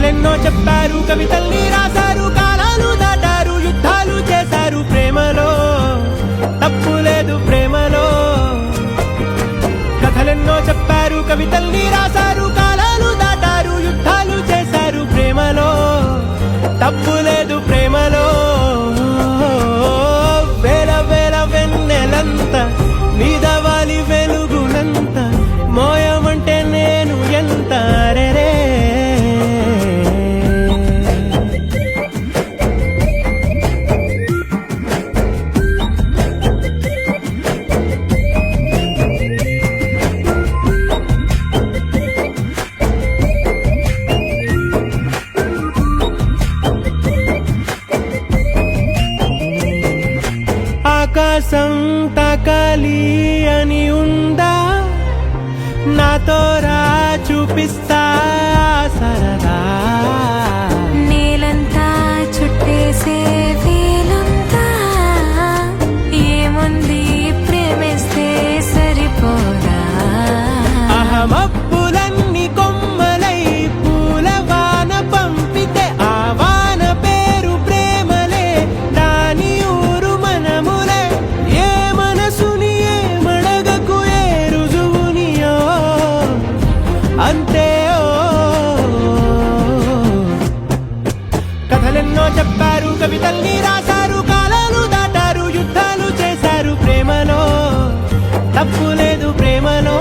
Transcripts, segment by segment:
కథలెన్నో చెప్పారు, కవితల్ని రాశారు, కాలాలు దాటారు, యుద్ధాలు చేశారు ప్రేమలో, తప్పు లేదు ప్రేమలో. కథలెన్నో చెప్పారు, కవితల్ని రాశారు, కాలాలు దాటారు, యుద్ధాలు చేశారు ప్రేమలో, తప్పు లేదు ప్రేమలో. వేల వేల వెన్నెలంత నీదవాలి వెలుగునంత, మోయమంటే నేను ఎంత రే. ఆకాశం తాకాలి అని ఉందా, నాతో రా చూపిస్తా సరదా. నేలంతా చుట్టేసే వీలుందా, ఏముంది ప్రేమిస్తే సరిపోదా. అహమప్పులన్నీ కొమ్మలై పూలవాన పంపితే, ఆ వాన పేరు ప్రేమలే, దాని ఊరు మనములే. ఏ మనసుని ఏ మడగకు, ఏ రుజువునియో అంతే. కథలెన్నో చెప్పారు, కవితల్ని రాశారు, కాలాలు దాటారు, యుద్ధాలు చేశారు ప్రేమలో, తప్పు లేదు ప్రేమలో.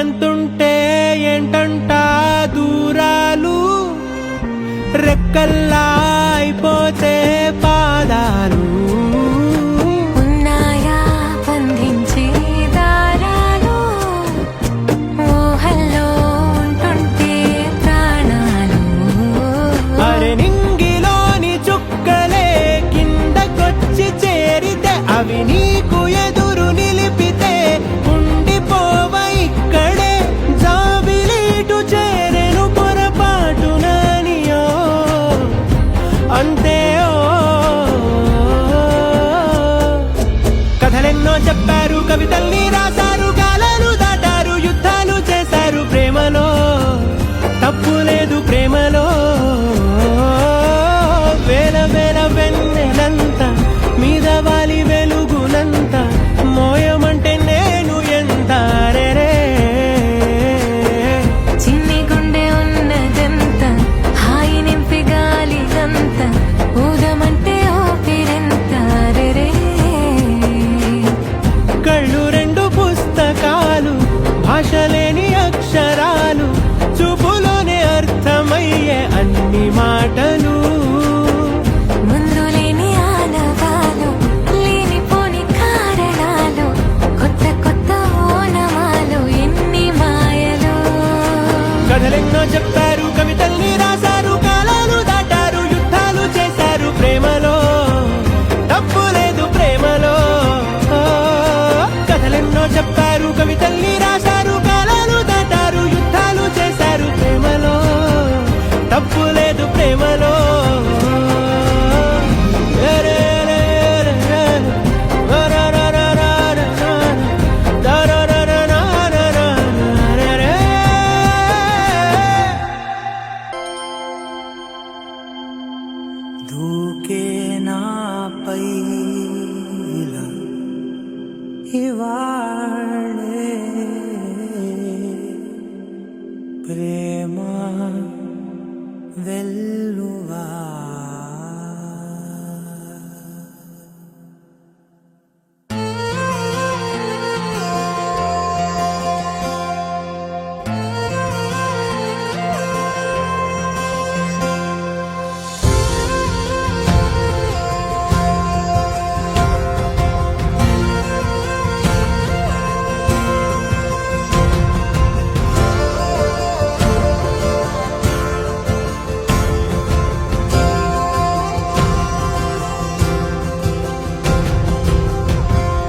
ఎంతుంటే ఏంటంట దూరాలు, రెక్కల్లా అయిపోతే పాదాలు. ఉన్నాయా బంధించే దారాలు, ఊహల్లో ఉంటుంటే ప్రాణాలు. అరే నింగిలోని చుక్కలే కిందకొచ్చి చేరితే, అవి నీకు ఎదురు నిలిపితే ఉండిపోవ ఇక్కడే. జాబిలీటు చేరెను పొరపాటుననియో అంతే. కథలెన్నో చెప్పారు, కవితల్ని రాశారు, కాలాలు దాటారు, యుద్ధాలు చేశారు ప్రేమలో, తప్పు లేదు ప్రేమలో. వేల వేల వెన్నెలంత మీద వాలి వెలుగునంత, మోయమంటే నేను ఎంత రే. చిన్ని గుండె ఉన్నదంత, హాయి నింపి గాలిదంత, ఊదమంటే ఊపిరెంత రే. కళ్ళు రెండు పుస్తకాలు, భాష లేని అక్షరాలు, చూపులోనే అర్థమయ్యే అన్ని మాటలు. ముందు లేని ఆనవాలు, లేనిపోని కారణాలు, కొత్త కొత్త ఓనమాలు, ఎన్ని మాయలు. కథలెన్నో చెప్పారు, కవితల్ని రాశారు, కాలాలు దాటారు, యుద్ధాలు చేశారు ప్రేమలో, తప్పు లేదు ప్రేమలో. కథలెన్నో చెప్పారు, కవితల్ని రాశారు, కాలాలు దాటారు, యుద్ధాలు చేశారు ప్రేమలో, తప్పు లేదు ప్రేమలో. దూకే నాపై ఇలా ఇవాళే ప్రేమ వెల్లువా.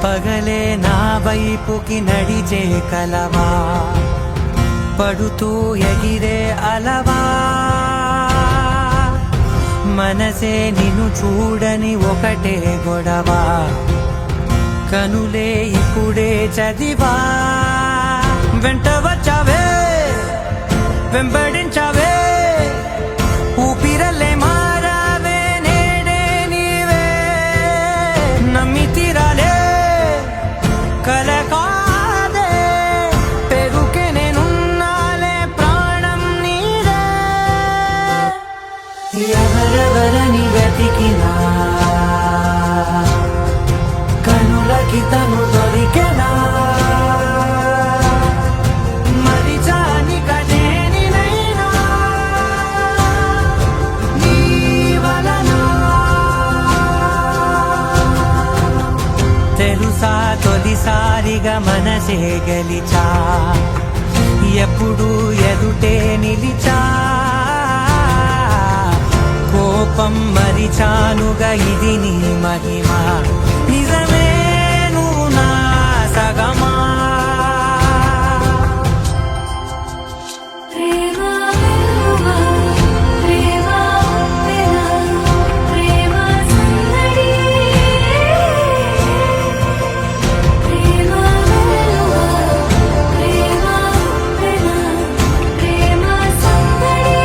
పగలే నా వైపుకి నడిచే కలవా పడుతూ ఎగిరే అలవా మనసే నిన్ను చూడని ఒకటే గొడవ కనులే ఇప్పుడే చదివా వెంట వచ్చావే వెంబడించావే ఊపిరల్లే మారావే నేడే నీవే నమ్మి తీరాలే కలకాదే పెరుకే నేనున్నాలే ప్రాణం నీదే ఎవరెవరని వెతికినా కనులకి తను దొరికెనా మరిచాని కదేనినైనా నీ వలన తెలుసా తొలిసారిగా మనసే గెలిచా ఎప్పుడు ఎదుటే నిలిచా కోపం మరిచానుగా ఇది నీ మహిమ నిజమే నువ్వు నా సగమా ప్రేమ వెలువా ప్రేమ ఉప్పెన ప్రేమ సందడి ప్రేమ వెలువా ప్రేమ ఉప్పెన ప్రేమ సందడి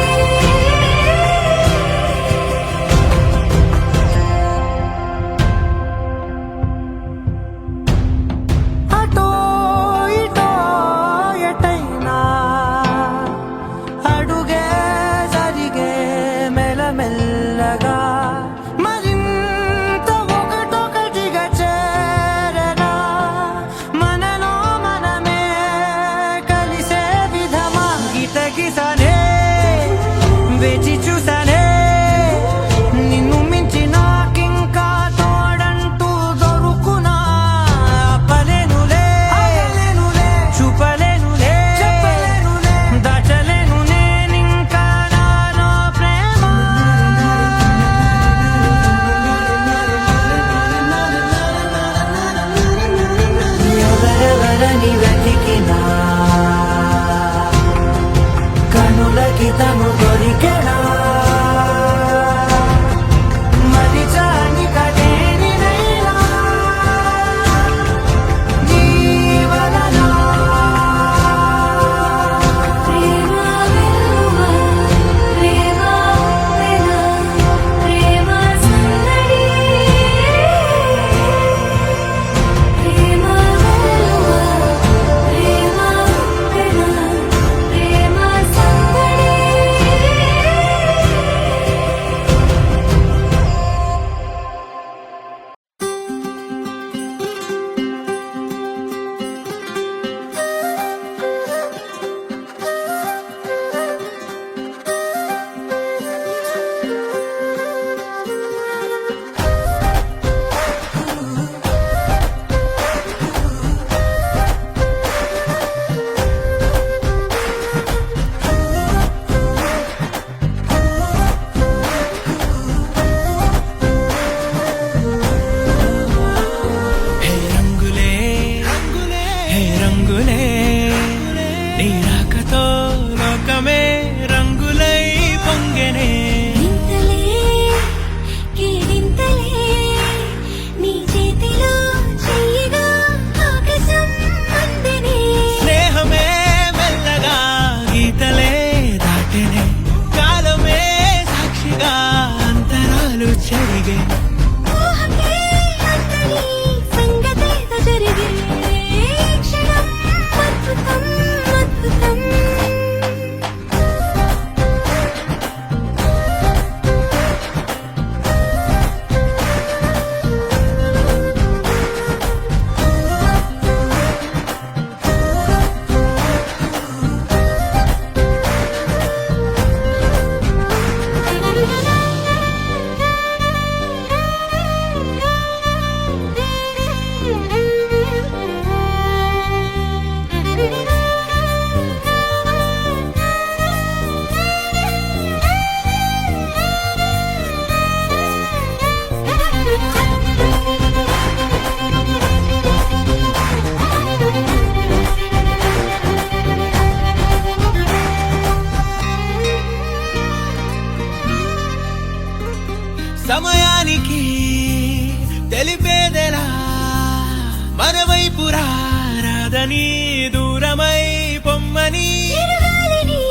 తప్పురారాదని దూరమై పొమ్మని చిరుగాలిని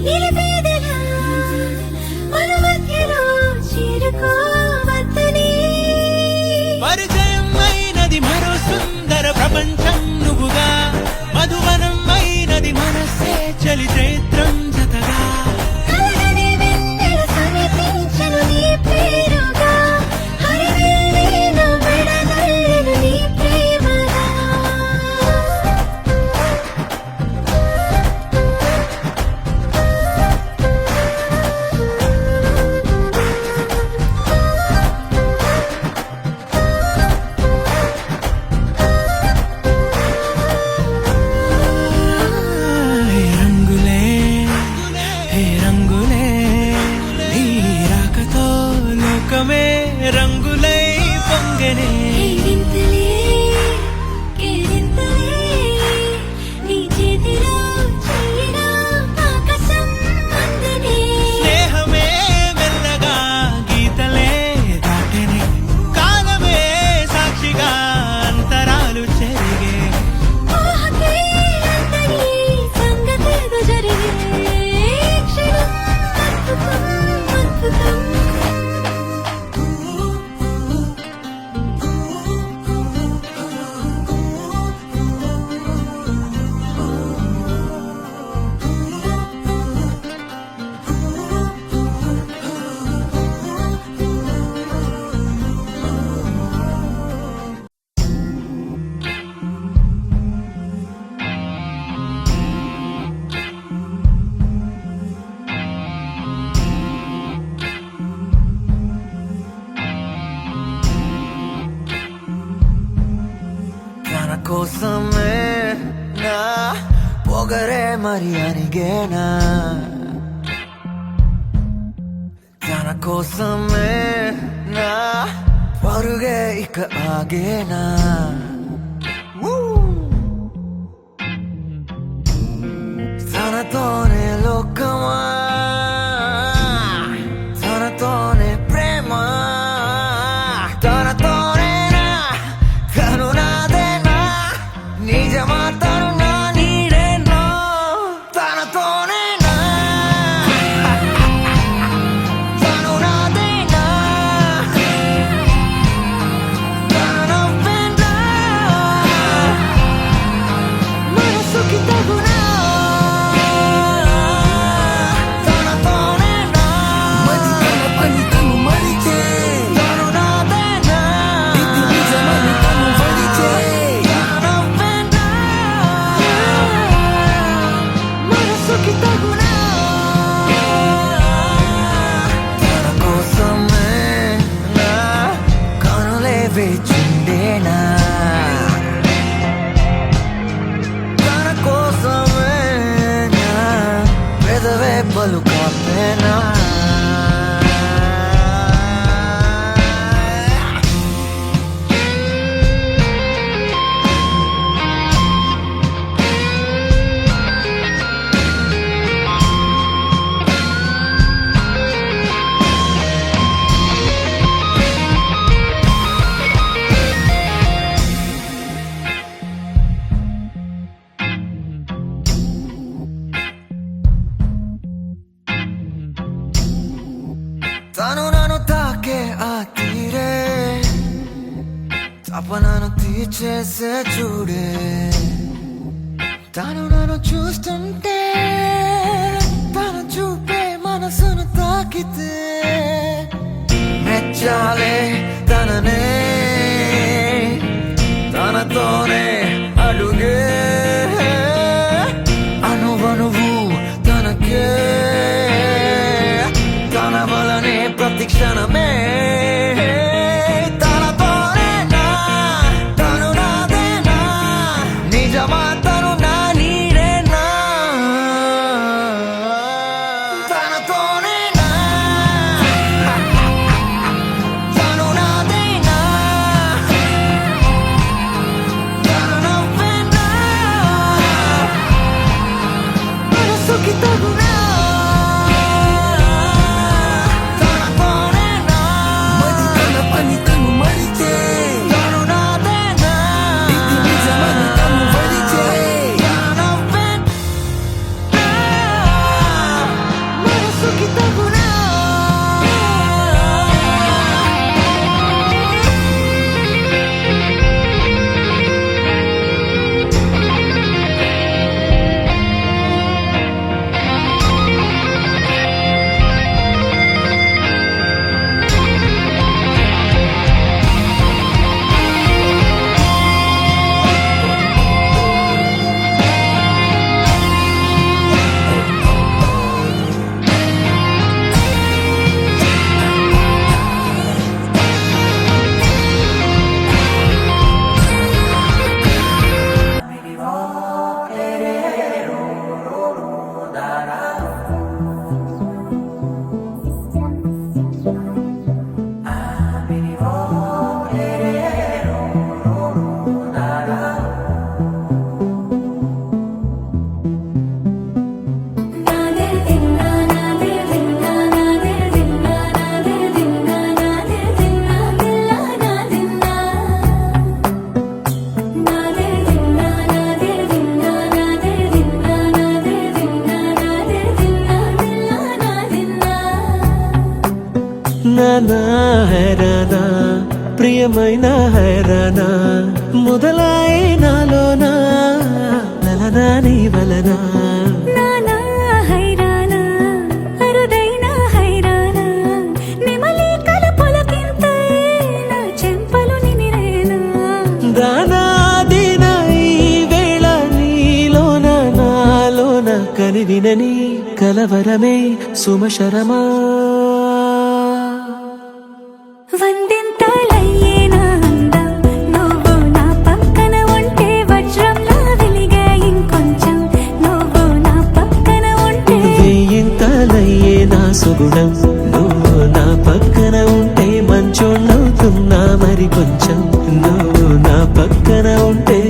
నిలిపేదెలా మన మధ్యలో చేరుకోవద్దని పరిచయం అయినది మరో సుందర ప్రపంచం నువ్వుగా మధువనం అయినది మనసే చలి చైత్రం జతగా కలగని వెన్నెల సమీపించను నీ పేరుగా హరివేళను విడనల్లను నీ ప్రేమగా హే రంగులే హే రంగులే నీ రాకతో లోకమే రంగులై పొంగనే కేరింతలే కేరింతలే నీ చేతిలో చెయ్యిలో ఆకాశం అందనే స్నేహమే మెల్లగా గీతలే దాటెనే కాలమే సాక్షిగా అంతరాలు చెరిగే ఊహకే అందని సంగతేదో జరిగే క్షణం అద్భుతం అద్భుతం తన కోసమే నా పొగరే మరి అనిగేనా తన కోసమే నా పరుగే ఇక ఆగేనా తనతోనే లోకమా తనతోనే ప్రేమ తనతోనే నా తను నాదేనా నిజమా తను నా నీడేనా తనతోనే నా తను నాదేనా తన నవ్వేనా మనసుకి తగునా తనతోనే నా మది తన పని తను మరిచే తను నాదేనా ఇది నిజమని తను వరిచే తన నవ్వేనా మనసుకి తగునా తన కోసమే నా కనులే వేచుండేనా తన కోసమే నా పెదవే పలుకాపేనా తను నన్ను తాకే ఆ తీరే తపనను తీర్చేసే చూడే తను నన్ను చూస్తుంటే తను చూపే మనసును తాకితే మెచ్చాలే తననే తనతోనే అడుగే అనువనువు తనకే తన వలనే ప్రతి క్షణమే తనతోనే నా తను నాదేనా నిజమా తను నా నీడేనా తనతోనే నా తను నాదేనా తన నవ్వేనా మనసుకి తగునా తనతోనే నా హైరానా హైరానా ప్రియమైన హైరానా మొదలాయే నాలోనా నలనా నీ వలనా నానా హైరానా అరుదైన హైరానా నెమలి కలపులకింతై నా చెంపలు నిమిరేనా దానాదిన ఈ వేళ నీలోన నాలోన కనివినని కలవరమే సుమశరమా వందింతలయ్యేనా అందం నువ్వు నా పక్కన ఉంటే వజ్రంలా వెలిగే ఇంకొంచెం నువ్వు నా పక్కన ఉంటే వేయింతలయ్యే నా సుగుణం నువ్వు నా పక్కన ఉంటే మంచోళ్ళవుతున్నా మరి కొంచెం నువ్వు నా పక్కన ఉంటే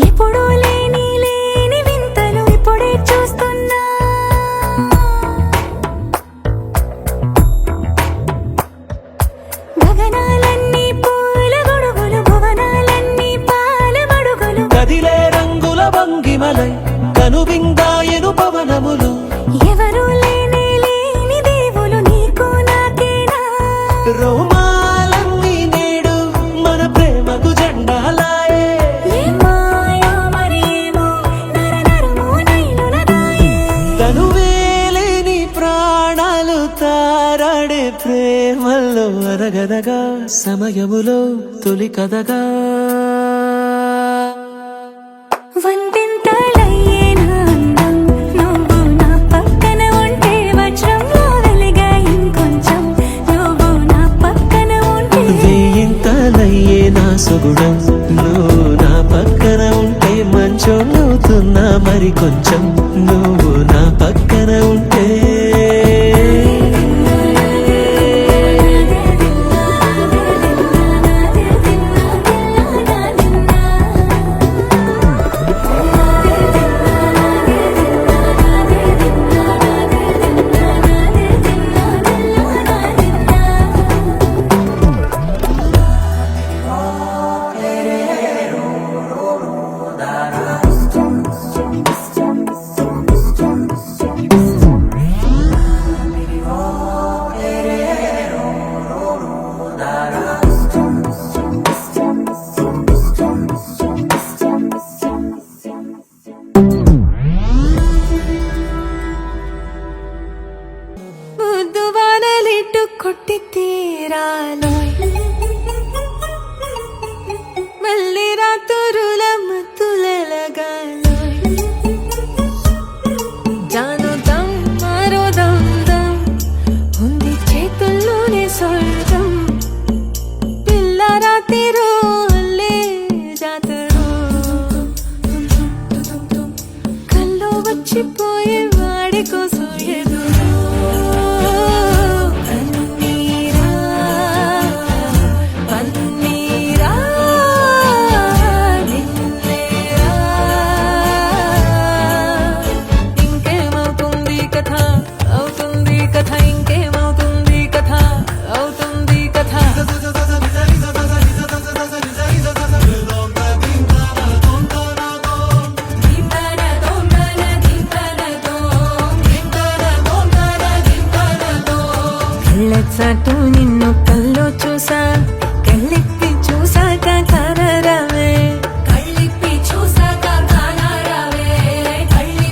ఎప్పుడూ లేని లేని వింతలు ఇప్పుడే చూస్తున్నా గగనాలన్నీ పూల గొడుగులు భువనాలన్నీ పాల మడుగులు కదిలే రంగుల భంగిమలై కనువిందాయను పవనములు ఎవరూ లేని లేని దేవులు నీకు నాకేనా రోమాలన్నీ నేడు మన ప్రేమకు జెండాలాయే ఏ మాయో మరేమో నరనరమో నైలున దాయే తనువేలేని ప్రాణాలు తారాడే ప్రేమల్లో అనగనగా సమయములో తొలి కథగా వందింతలయ్యేనా అందం నువ్వు నా పక్కన ఉంటే వజ్రంలో వెలిగే ఇంకొంచెం నువ్వు నా పక్కన ఉంటే వేయింతలయ్యే నా సుగుణం నువ్వు నా పక్కన ఉంటే మంచోళ్ళవుతున్నా మరి కొంచెం నువ్వు నా పక్కన ఉంటే ముద్దువానలిట్టు కొట్టి తీరాలోయ్ మళ్ళీ రాత్రుల మత్తులగాలోయ్ జానుదం మరోదం దం ఉంది చేతుల్లోనే స్వర్గం పిల్ల రాత్రిరో అల్లే జాతరో కల్లో వచ్చిపోయే వాడి కోసం ఎదురు పన్నీరా పన్నీరా నిన్నేరా ఇంకేమవుతుంది కథ అవుతుంది కథ ఇంకేమవుతుంది కథ అవుతుంది కథ కళ్ళెచ్చాటు నిన్ను కల్లో చూసా కళ్ళెత్తి చూసాక కానరావే కళ్ళిప్పి చూసాక కానరావే కళ్ళి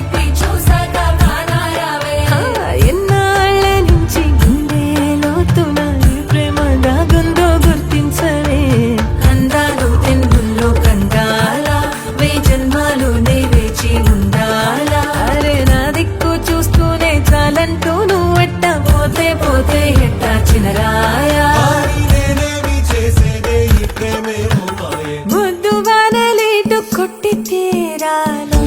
లేకపోతే ఎట్టా చినరాయా నేనేమి చేసేదే ఈ ప్రేమే రూపాయే ముద్దు వానలేటు కొట్టి తీరాలో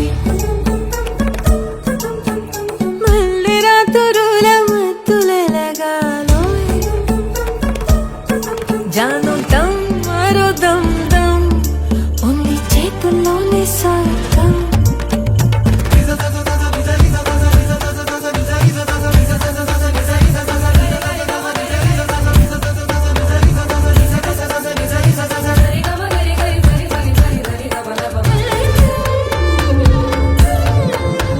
మళ్ళీ రాత్రుల మత్తులెలగాలో జాను దమ్ మరో దమ్ దమ్ ఉంది చేతుల్లోనే స్వర్గం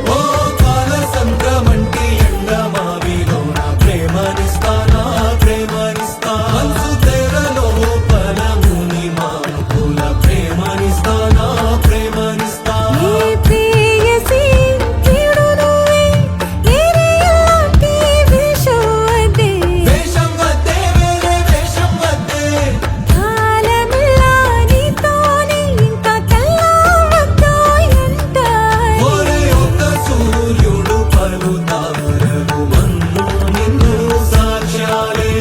ఓ కాల సంద్రమంటి ఎండ మావిలోన ప్రేమనిస్తానా ప్రేమనిస్తా మనసు తెరలో పలముని మానుకుల ప్రేమనిస్తానా ప్రేమనిస్తా నీ ప్రేయసి కీడు నువ్వే ఎరియాటి విషవదే వేషం వద్దే వేరే వేషం వద్దే కాలమిలా నీతోనే ఇంకా తెల్లవద్దో ఎంటాయి ఒరే ఒక్క సూర్యుడు పలు తారలు మన్ను నిన్ను సాక్ష్యాలే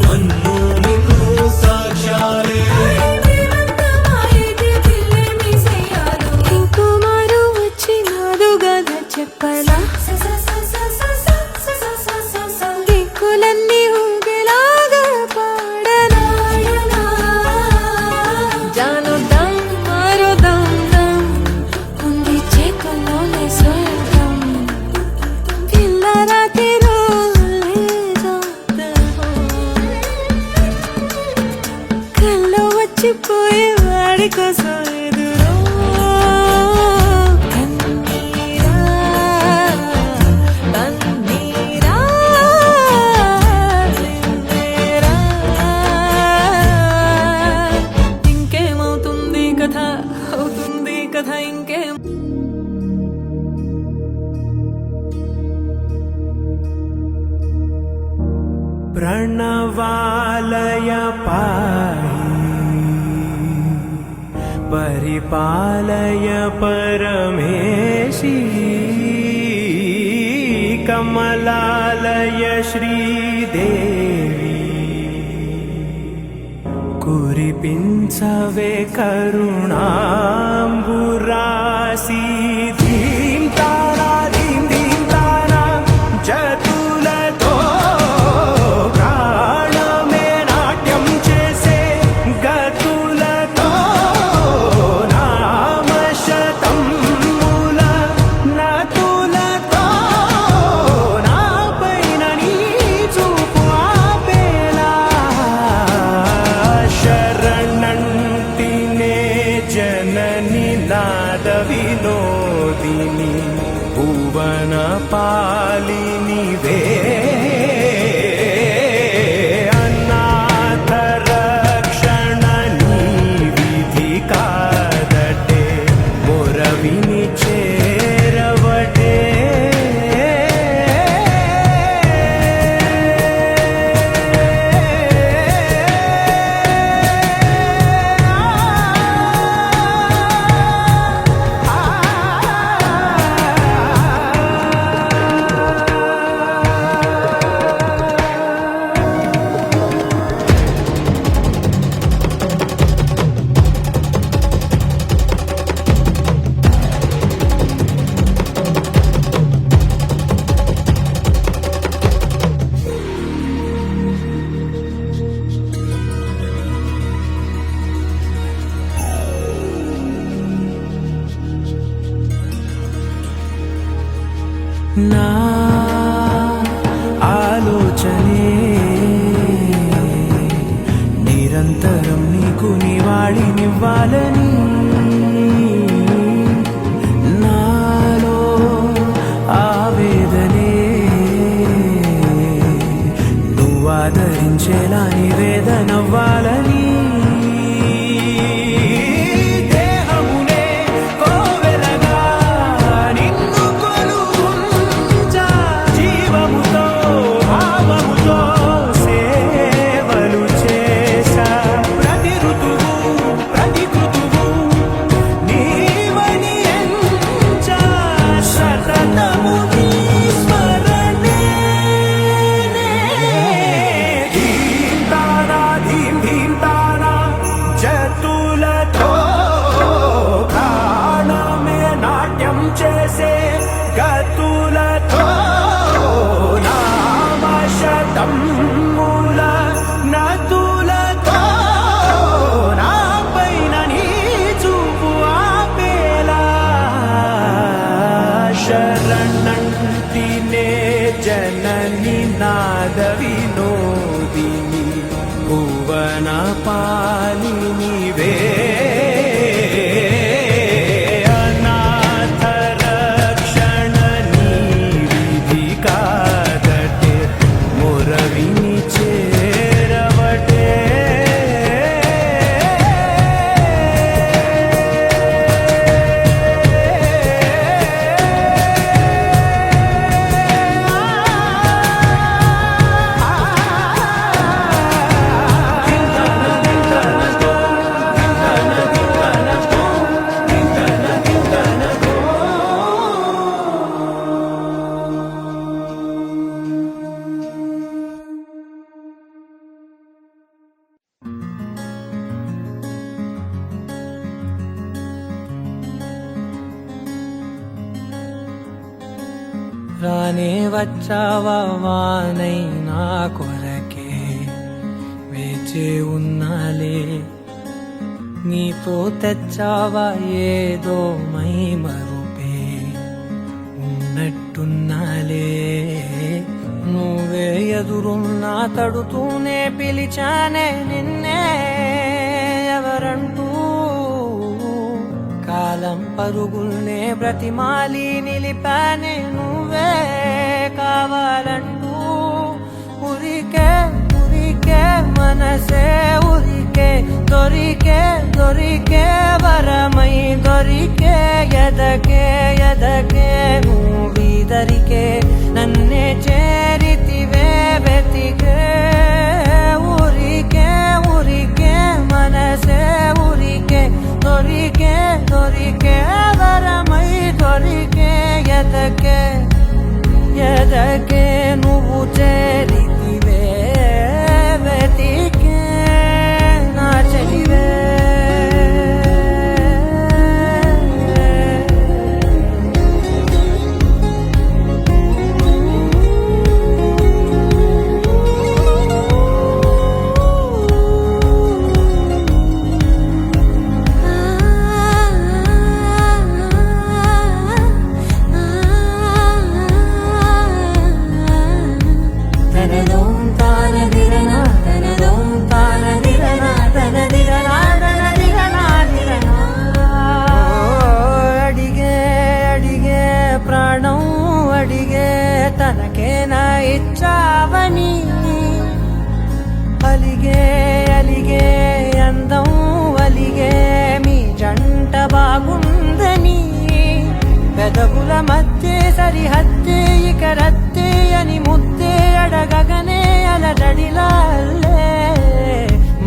మన్ను నిన్ను సాక్ష్యాలే ఇంకుమారు వచ్చి నాదు గద చెప్పలా దిక్కులన్నీ ఊగేలాగా పాడనా జాను దమ్ మరో దమ్ దమ్ ఉంది చేతుల్లోనే స్వర్గం పిల్ల రాత్రిలో కల్లో వచ్చిపోయే వాడి కోసం ఎదురో కన్నీరా కన్నీరా నిన్నేరా ఇంకేమవుతుంది కథ అవుతుంది కథ ఇంకేం ప్రణవాలయ పాహి పరిపాలయ పరమేశి కమలాలయ శ్రీదేవి కురిపించవే కరుణాంబురాసి ధీం తారా ధీం ధీం తారా జతులతో ప్రాణమే నాట్యం చేసే గతులతో నామశతముల నతులతో నా పైన నీ చూపు ఆపేలా శరణంటినే జనని నాద వినోదిని భువన పాలిని వే అనాథ రక్షణ నీ విధి కాదటే మొరవిని చేరవటే నా ఆలోచనే నిరంతరం నీకు నివాళినివ్వాలని నాలో ఆవేదనే నువ్వు ఆదరించేలా నివేదనవ్వాలని దేహమునే కోవెలగా నిన్ను కొలువుంచా జీవముతో భావముతో సేవలు చేశా ప్రతి ఋతువు ప్రతి కృతువు నీవని ఎంచా సతతము నీ స్మరణే కమ్ముల నదులతో నా పైన నీ చూపు ఆపేలా శరణంటినే జనని నాద వినోదిని భువన పాలిని వే అనాథ రక్షణ నీ విధి కాదటే మురవిని చేరవటే రానే వచ్చావా వానై నా కొరకే వేచే ఉన్నాలే నీతో తెచ్చావా ఏదో మై మరుపే ఉన్నట్టున్నాలే నువ్వే ఎదురున్నా తడుతూనే పిలిచానే నిన్నే ఎవరంటూ కాలం పరుగుల్నే బ్రతిమాలి నిలిపానే నువ్వే కావాలంటూ ఉరికే ఉరికే మనసే ఉరికే దొరికే దొరికే వరమై దొరికే ఎదకే ఎదకే నువ్విదరికే నన్నే చేరితివే వెతికే ఉరికే ఉరికే మనసే ఉరికే దొరికే దొరికే వరమై దొరికే ఎదకే ఎదకే నువ్వు చేరితివే వెతికే నా చెలివే తనకేనా ఇచ్చావని అలిగే అలిగే అందం అలిగే మీ జంట బాగుందని పెదవుల మధ్య సరిహద్దే ఇక రద్దే అని ముద్దే అడగగనే అలజడిలాల్లే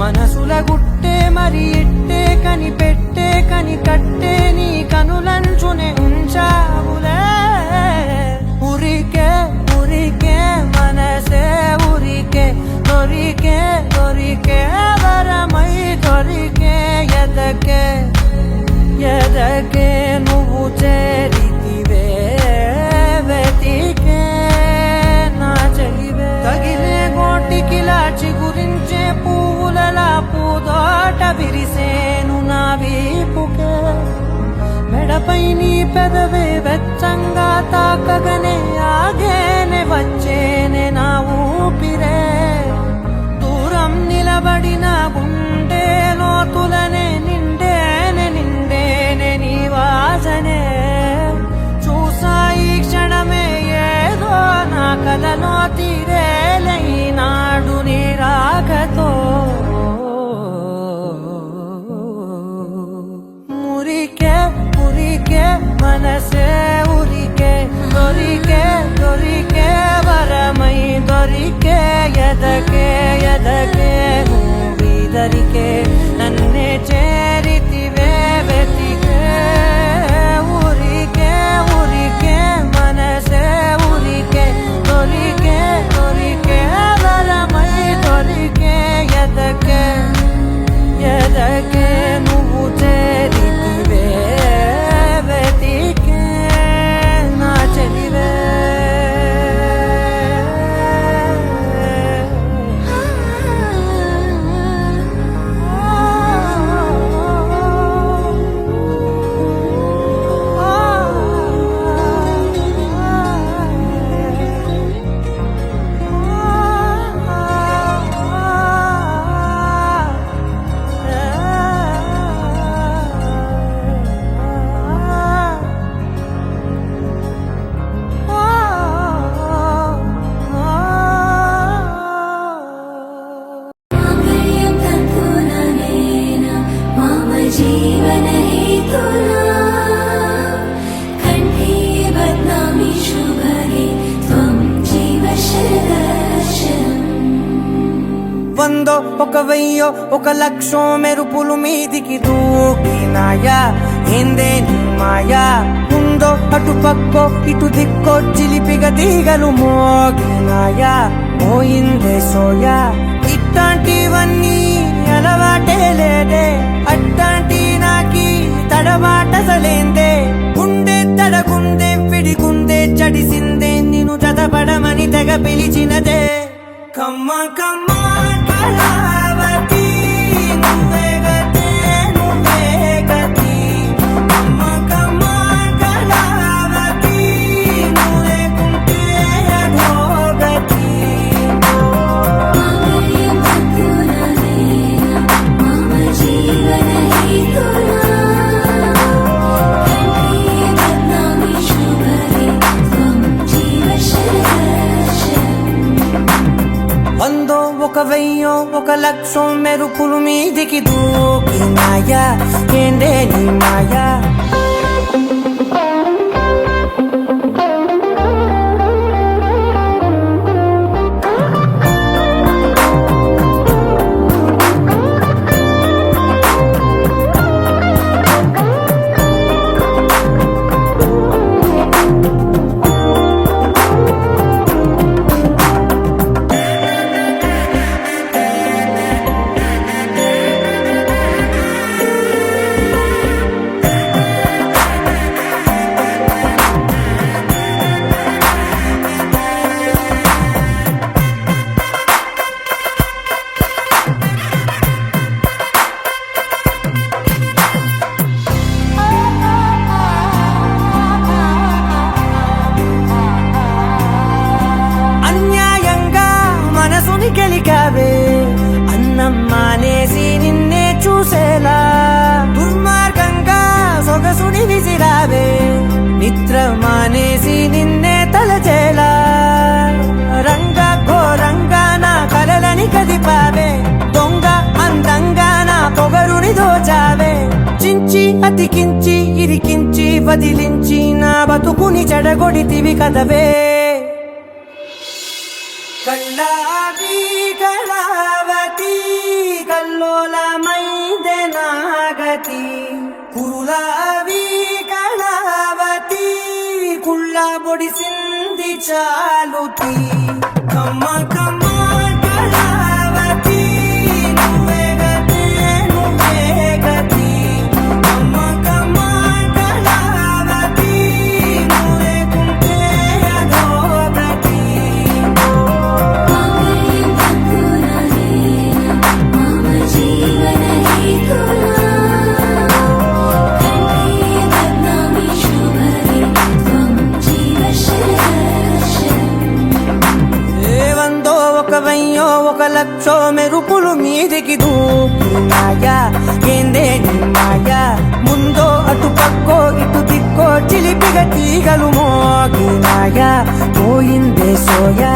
మనసుల గుట్టే మరి ఇట్టే కనిపెట్టే కని కట్టే నీ కనులంచునే ఉంచావులే ఉరికే ఉరికే మనసే ఉరికే దొరికే దొరికే వరమై దొరికే ఎదకే ఎదకే నువ్వు చేరితివే వెతికే నా చెలివే తగిలే గోటికిలా చిగురించే పువ్వులలా పూదోట విరిసేను నా వీపుకే మెడపై నీ పెదవే వెచ్చంగా తాకగనే ఆగేనే వచ్చేనే నా ఊపిరే దూరం నిలబడిన గుండె లోతులనే నిండేనే నిండేనే నీ వాసనే చూసా ఈ క్షణమే ఏదో నా కలలో తీరేలే నాడు నీ రాకతో మురికే ఉరికే మనసే ఉరికే దొరికే దొరికే వరమై దొరికే ఎదకే ఎదకే నువ్విదరికే నన్నే చేరితివే వెతికే ఉరికే ఉరికే మనసే ఉరికే దొరికే దొరికే వరమై దొరికే ఎదకే ఎదకే నువ్వు చేరితివే వెతికే నా చెలివే వందో ఒక వెయ్యో ఒక లక్షో మెరుపులు మీదికి దూకినాయా ఏందే నీ మాయా ఉందో అటు పక్కో ఇటు దిక్కో చిలిపిగా తీగలు మోగినాయా పోయిందే సోయా ఇట్లాంటివన్నీ అలవాటే లేదే అట్లాంటి నాకి తడబాటసలేందే గుండె తడగుందే విడిగుందే చడిసిందే నిన్ను చదపడమని తెగ పిలిచినదే కమ్మ కమ్మ కళావతి నువ్వే గతే నువ్వే గతి కమ్మ కమ్మ కళావతి నువ్వు లేకుంటే అధోగతి వందో ఒక వెయ్యో ఒక లక్షో మెరుపులు మీదికి దూకినాయా ఏందే నీ మాయా గెలికావే అన్నం మానేసి నిన్నే చూసేలా దుర్మార్గంగా సొగసుని విసిరావే నిద్ర మానేసి నిన్నే తలచేలా రంగ ఘోరంగా నా కలలని కదిపావే దొంగ అందంగా నా పొగరుని దోచావే చించి అతికించి ఇరికించి వదిలించి నా బతుకుని చెడగొడితివి కదవే కళ్ళావి కళావతి కల్లోలమైందే నాగతి కురులావి కళావతి కుళ్ళ బొడిసింది చాలుతి కమ్మ కమ్మ కళావతి నువ్వే గతే నువ్వే గతి కమ్మ కమ్మ కళావతి నువ్వు లేకుంటే అధోగతి వెయ్యో ఒక లక్షో మెరుపులు మీదికి దూకినాయా ఏందే నీ మాయా ముందో అటు పక్కో ఇటు దిక్కో చిలిపిగా తీగలు మోగినాయా పోయిందే సోయా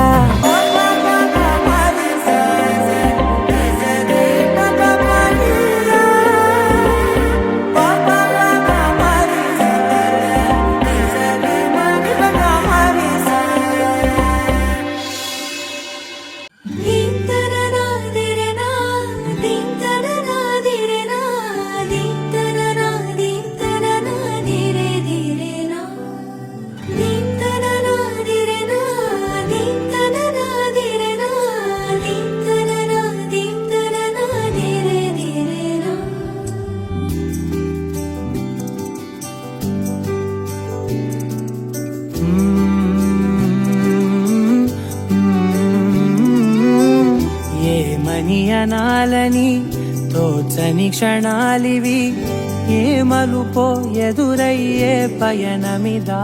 అనాలని తోచని క్షణాలివి ఏ మలుపో ఎదురయ్యే పయనమిదా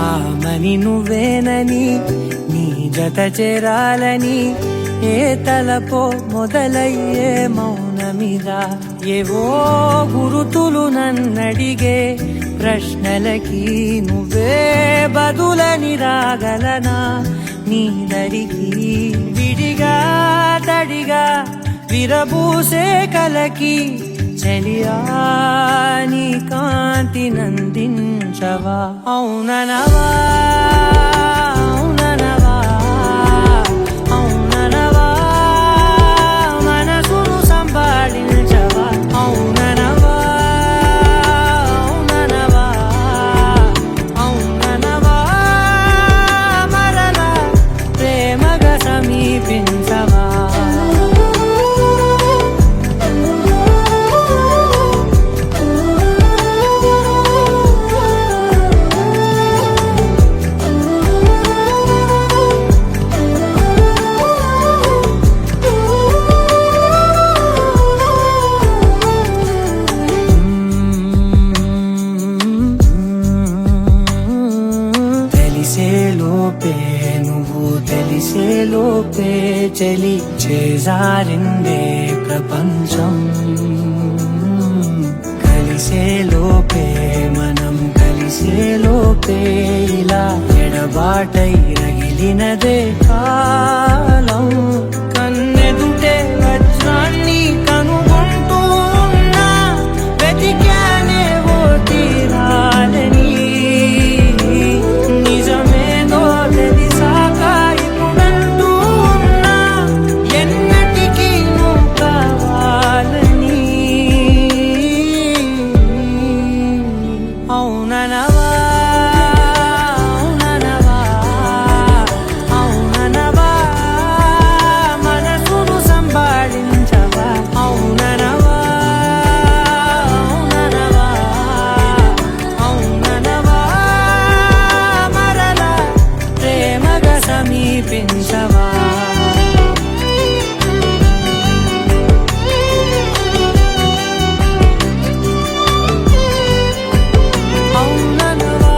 ఆమని నువ్వేనని నీ జత చేరాలని ఏ తలపో మొదలయ్యే మౌనమిదా ఏవో గురుతులు నన్నడిగే ప్రశ్నలకి నువ్వే బదులని రాగలనా నీ దరికి విడిగా తడిగా విరబూసే కలకి చలియా నీ కాంతి నందించవా అవుననవా అవుననవా అవుననవా చలి చేజారిందే ప్రపంచం కలిసే లోపే మనం కలిసే లోపే ఇలా ఎడబాటై రగిలినదే కాలం కన్నెదుటే వజ్రాన్ని కనుగొంటూ ఉన్నా వెతికానే ఓ తీరాలని నిజమేదో తెలిసాక ఇప్పుడంటూ ఉన్నా ఎన్నటికీ నువ్వు కావాలని అవుననవా అవుననవా మనసును సంభాళించవా అవుననవా అవుననవా మరలా ప్రేమగా సమీపించవా అవుననవా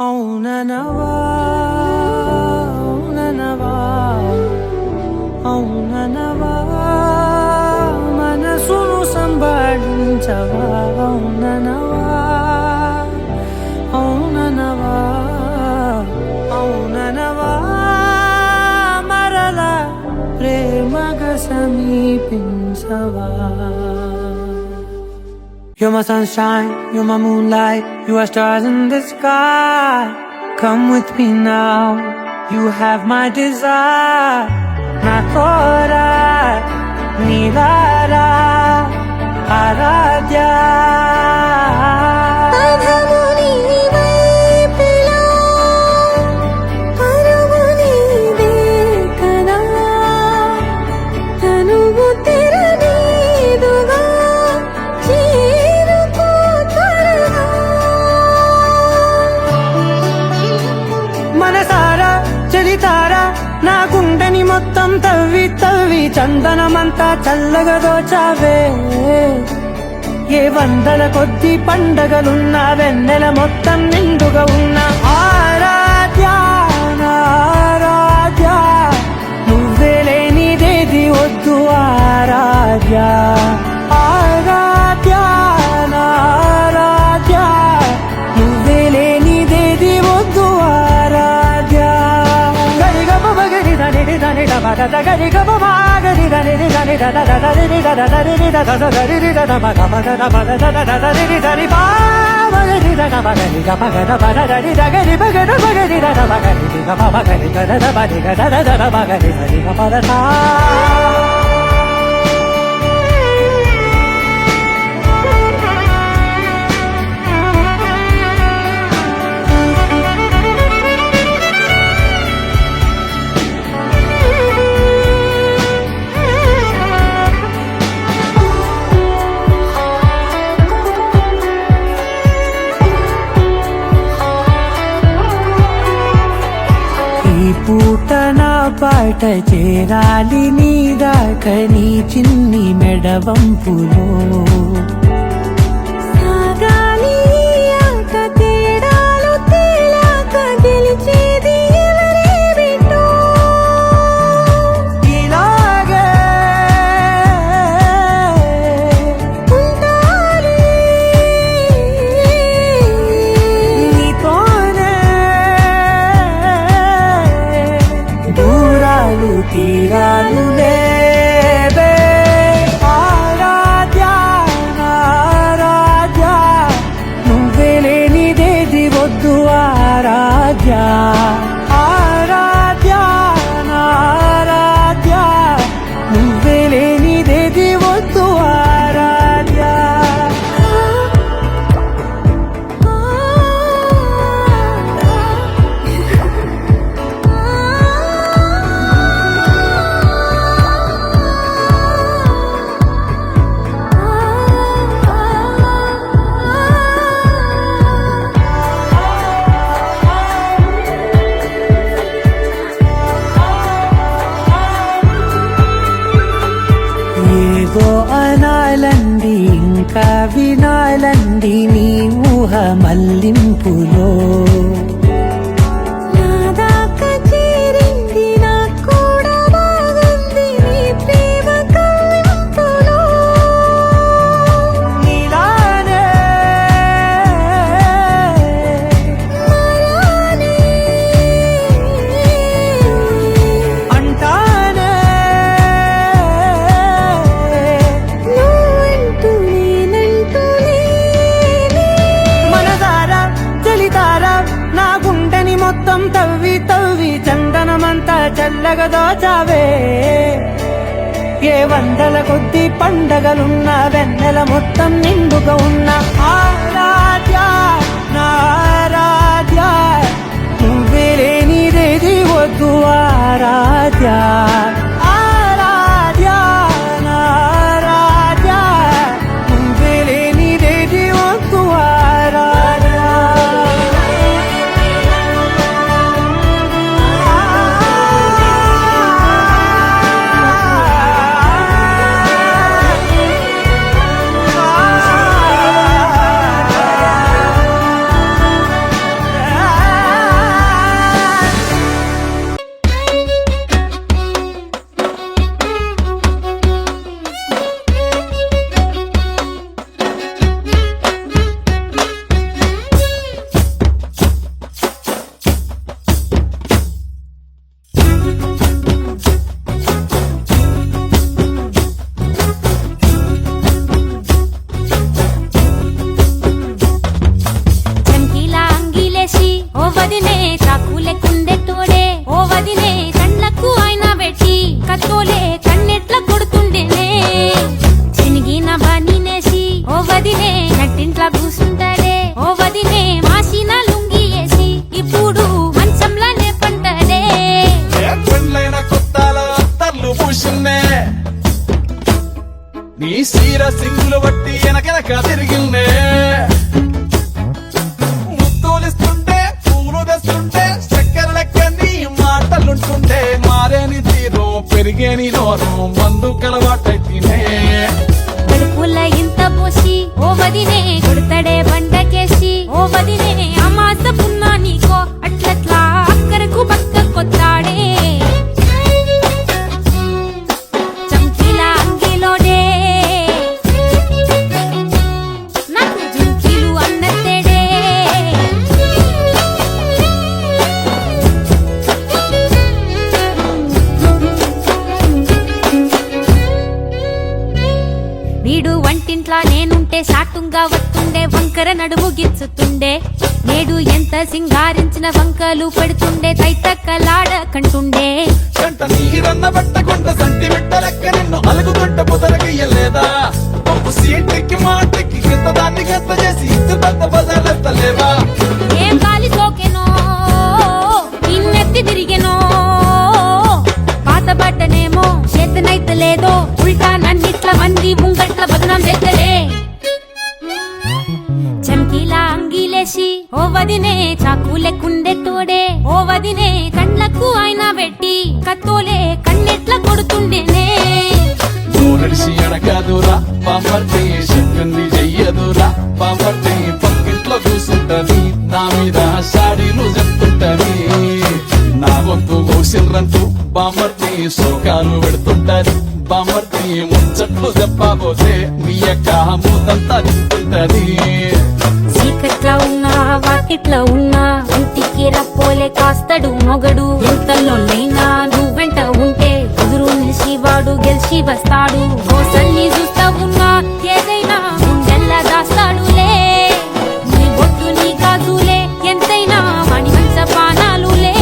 అవుననవా అవుననవా అవుననవా మనసును సంభాళించవా అవుననవా అవుననవా మరలా ప్రేమగా సమీపించవా You're my sunshine, you're my moonlight, you are stars in the sky. Come with me now, you have my desire. Na kora, nilara, aradhya. అధముని వైపులా పరుగునిదే కదా తనువు తెరనీదుగా చేరుకో త్వరగా మనసారా చలితారా నా గుండెని మొత్తం తవ్వి తవ్వి చందనమంతా చల్లగా దోచావే ఏ వందల కొద్ది పండగలున్నా వెన్నెల మొత్తం నిండుగా ఉన్న ఆరాధ్య నా ఆరాధ్య నువ్వే లేనిదేది వద్దు ఆరాధ్య ఆరాధ్య నా ఆరాధ్య నువ్వే లేనిదేది వద్దు ఆరాధ్య గరిగమ బగరి దని దని డబద గరి గమ మాగరి దని దని దద దని దద దని దద గరి దద మగ మగ దద దద దని దని బా మగరి దద మగరి గమ గద బద దని దగరి బగద మగరి దద మగరి గమ మగరి గద బది గద దద మగరి దని గమ దద ఈ పూట నా పాట చేరాలి నీ దాకా నీ చిన్ని మెడవంపులో సాగాలి ఆట తేడాలు తేలాక గెలిచేది ఎవరేమిటో ఇలాగే ఉండాలి నీతోనే దూరాలు తీరాలు లేవే ఆరాధ్య ఆరాధ్య నువ్వే లేనిదేది వద్దు ఆరాధ్య ఆరాధ్య ఆరాధ్య నువ్వే లేనిదేది వద్దు ఆరాధ్య ఏదో అనాలంది ఇంకా వినాలంది నీ ఊహ మల్లింపులో నా దాకా చేరింది నాకు కూడా బాగుంది నీ ప్రేమ కవ్వింపులో నీలానే మరానే అంటానే నువ్వంటూ నేనంటూ లేనే మనసారా చలితారా నా గుండెని మొత్తం తవ్వి తవ్వి చందనమంతా చల్లగా దోచావే ఏ వందల కొద్ది పండగలున్న వెన్నెల మొత్తం నిండుగా ఉన్న ఆరాధ్య నా ఆరాధ్య నువ్వే లేనిదేది వద్దు ఆరాధ్య ఆరాధ్య నా ఆరాధ్య నువ్వే లేనిదేది వద్దు చంకీలా అంగిలేసి ఓ వదినే చాకులే కుండే తోడే ఓ వదినే కళ్ళకు ఆయన పెట్టి కత్తోలే కన్నెట్ల కొడుతుండేనే చినిగిన బానినేసి ఓ వదినే నట్టింట్ల కూసుంటాడే ఓ వదినే మాసిన లుంగి వేసి ఇప్పుడు మంచంలానే పంటాడే పెళ్ళైన కొత్తాల అత్తర్లు పూసిందే నీ సీర సింగులు బట్టి వెనకెనక తిరిగిందే ముత్తూలిస్తుంటే పూలు తెస్తుంటే చక్కెర లెక్క నీ మాటలుంటుంటే మారేని తీరు పెరిగేని నోరు మందు కలవాటైతేనే కడుపుల ఇంత పోసి ఓ వదినే కొడతాడే బండకేసి ఓ వదినే అమాస పున్నా నీకో అట్లట్లా అక్కరకు పక్క కొత్తాడే చంకీలా అంగిలోడే నాకు జుంకీలు అన్నత్తేడే వీడు వంటింట్లా నేనుంటే సాటుంగా వస్తుండే వంకర నడుము గిచ్చుతుండే నేడు ఎంత సింగారించిన వంకలు పెడుతుండే తైతక్కలాడ కంటుండే కంట నీరన్న పట్టకుండా సంటి బిడ్డ లెక్క నిన్ను అలుగుతుంట పొదరగయ్యలేదా పప్పు సీటికి మాటికి కింద దాన్ని గంత చేసి ఇచ్చి పెద్ద బజార్లెత్తలేవా ఏం గాలి సోకెనో ఇన్నెత్తి తిరిగెనో పాత బట్టనేమో చేతనైతే లేదో ఉల్టా నన్నిట్ల మంది ముంగట్ల బదనాం చేద్దరే చంకీలా అంగిలేసి ఓ వదినే చాకులే కుండే తోడే ఓ వదినే కళ్ళకు ఆయన పెట్టి కత్తోలే కన్నెట్ల కొడుతుండేనే నడిచి అడగదురా పాపర్తి చెప్పింది చెయ్యదురా పాపర్తి పక్కింట్లో కూసుంటది నా మీద షాడీలు చెప్తుంటది నా గొంతు కోసిర్రంటూ బామర్తి శోకాలు పెడుతుంటది బామర్తి ముచ్చట్లు చెప్పబోతే మీ యొక్క మూతంతా తింటుంటది చీకట్లా ఉన్నా వాకిట్లా ఉన్నా ఇంటికి రప్పోలే కాస్తడు మొగడు ఎంతలోనైనా నువ్వెంట ఉంటే లేచి వస్తాడు గోసల్ని చూస్తా ఉన్నా ఏదైనా గుండెల్లా దాస్తాడులే నీ బొట్టు నీ గాజులే ఎంతైనా వాడి మంచ పానాలులే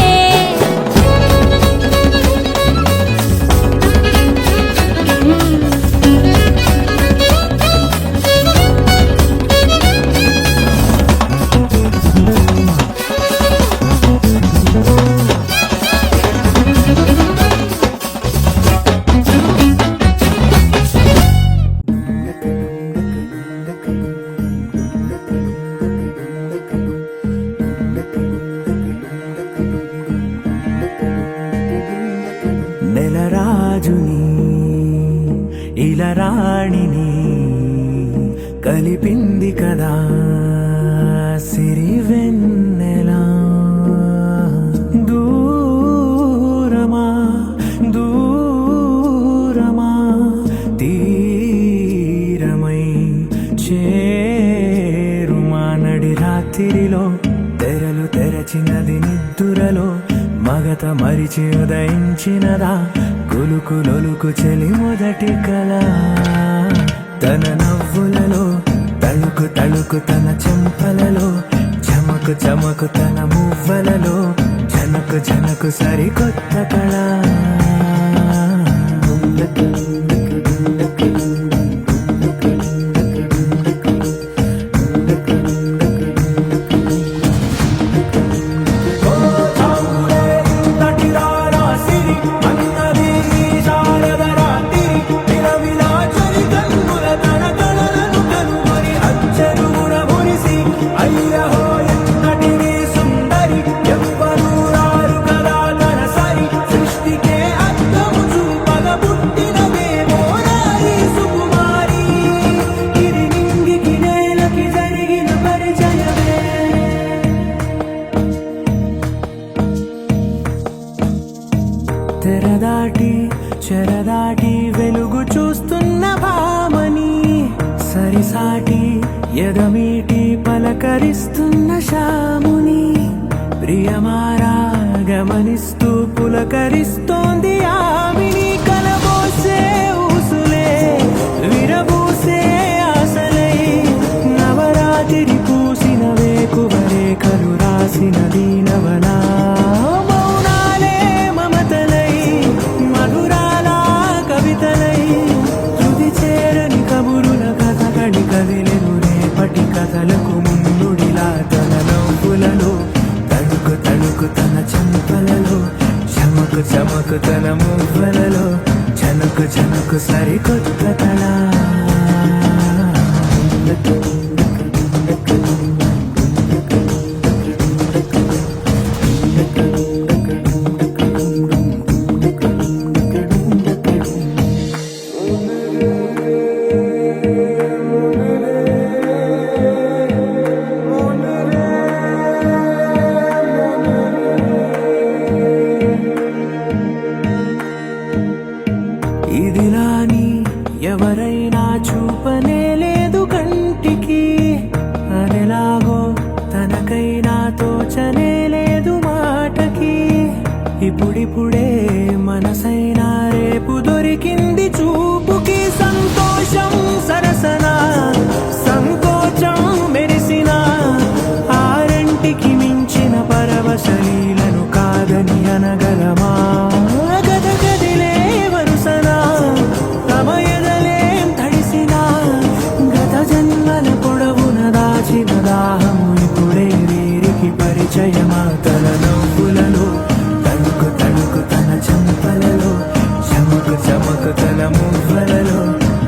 నెలరాజుని ఇలా రాణిని కలిపింది కదా సిరివెన్నెలా దూరమా దూరమా తీరమై చేరుమా నడి రాత్రిలో తెరలు తెరచినది నిద్దురలో మగత మరిచి ఉదయించినదా కులుకులొలుకు చెలి మొదటి కళ తన నవ్వులలో తళుకు తళుకు తన చెంపలలో చమకు చమకు తన మువ్వలలో జనకు జనకు సరికొత్త కళ తెరదాటి చెరదాటి వెలుగు చూస్తున్న భామని సరిసాటి ఎదమీటి పలకరిస్తున్న శాముని ప్రియమారా గమనిస్తూ పులకరిస్తోంది ఆవిని కలబోసే ఊసులే విరబూసే ఆశలై నవరాత్రి పూసిన వేకువరే కలు రాసిన దీనవనా కథలకు ముందుడిలా తన నవ్వులలో తడుకు తడుకు తన చెంపలలో చమకు చమకు తన మువ్వలలో చనుకు చనుకు సరికొత్త కళ ఇదిలాని ఎవరైనా చూపనే లేదు కంటికి అదెలాగో తనకైనా తోచనే లేదు మాటకి ఇప్పుడిప్పుడే మనసైనా రేపు దొరికింది చూపుకి సంతోషం సరసన సంకోచం మెరిసిన ఆరంటికి మించిన పరవశలీలను కాదని అనగలమా గదగదిలే వరుసనా తమ ఎదలేం తడిసినా గత జన్మల పొడవున దాచిన దాహము ఇప్పుడే వీరికి పరిచయమా తన నవ్వులలో తడుకు తడుకు తన చెంపలలో చమకు చమకు తన మువ్వలలో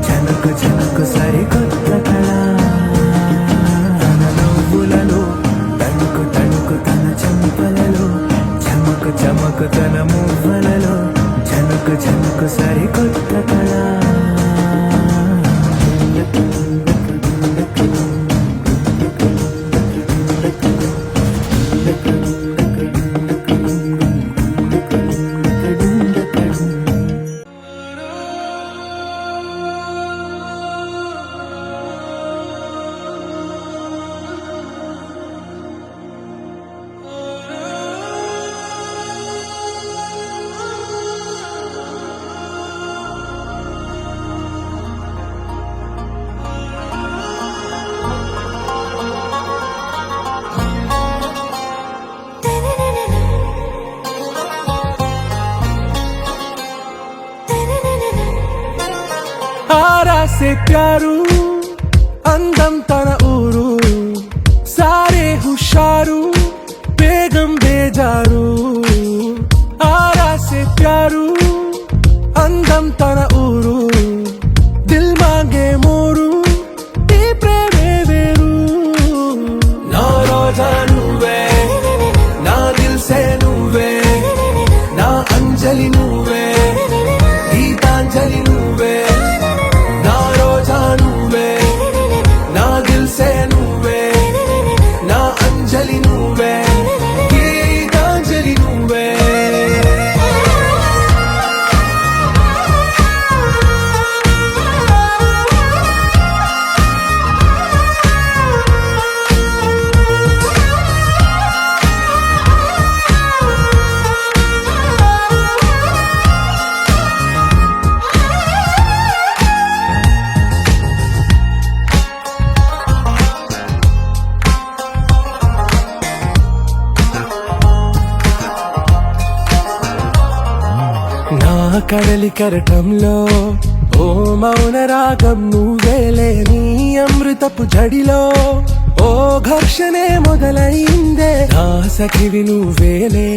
చనుకు చనుకు సరికొత్త కళ తన నవ్వులలో తడుకు తడుకు తన చెంపలలో చమకు చమకు తన మువ్వలలో చనుకు చనుకు సరికొత్త కళ ఆరా సే ప్యారు అందం తన ఊరు సారే హుషారు బేగం బేజారు ఆరా సే ప్యారు అందం తన ఊరు దిల్ మాంగే మోరు ఈ ప్రేమే వేరు నా రోజా నువ్వే నా దిల్ సే నువ్వే నా అంజలి నువ్వే గీతాంజలి నువ్వే నా రోజా నువ్వే నా దిల్ సే నువ్వే నా అంజలి నువ్వే గీతాంజలి నువ్వే నా కడలి కరటంలో ఓ మౌన రాగం నువ్వేలే నీ అమృతపు జడిలో ఓ ఘర్షణే మొదలైందే నా సఖివి నువ్వేలే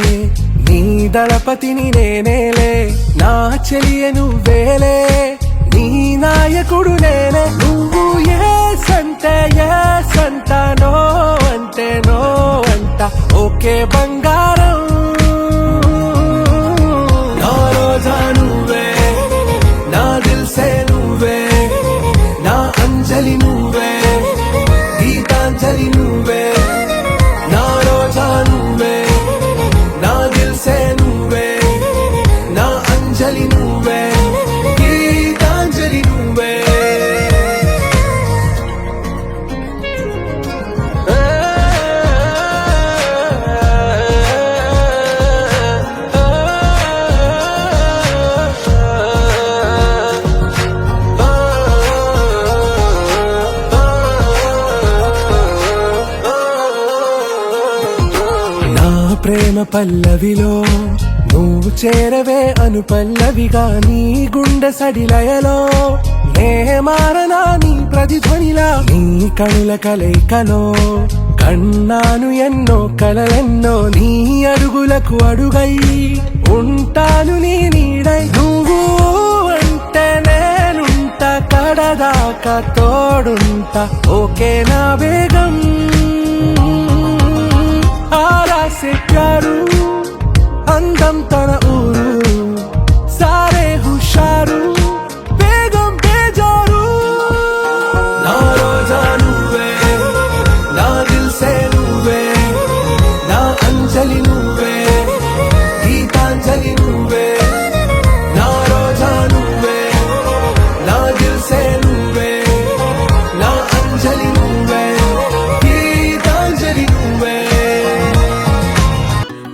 నీ దళపతిని నేనేలే నా చెలియ నువ్వేలే నీ నాయకుడు నేనే నువ్వు ఏ సంట నో అంటే నో అంట ఓకే బంగారం నా రోజా నువ్వే నా దిల్ సే నువ్వే నా అంజలి నువ్వే గీతాంజలి నువ్వే నా రోజా నువ్వే నా దిల్ సే నువ్వే నా అంజలి నువ్వే గీతాంజలి నువ్వే నా ప్రేమ పల్లవిలో నువ్వు చేరవే అను పల్లవిగా నీ గుండె సడిలయలో నే మారనా నీ ప్రతిధ్వనిలా నీ కనుల కలయికలో కన్నాను ఎన్నో కలలెన్నో నీ అడుగులకు అడుగై ఉంటాను నీ నీడై నువ్వు అంటే నేనుంట కడదాకా తోడుంటా ఓకే నా వేగం ఆరా సే ప్యారు అందం తన ఊరు సారే హుషారు బేగం బేజారు నా రోజా నువ్వే నా దిల్ సే నువ్వే నా అంజలి నువ్వే గీతాంజలి నువ్వే నా రోజా నువ్వే నా దిల్ సే నువ్వే నా అంజలి నువ్వే గీతాంజలి నువ్వే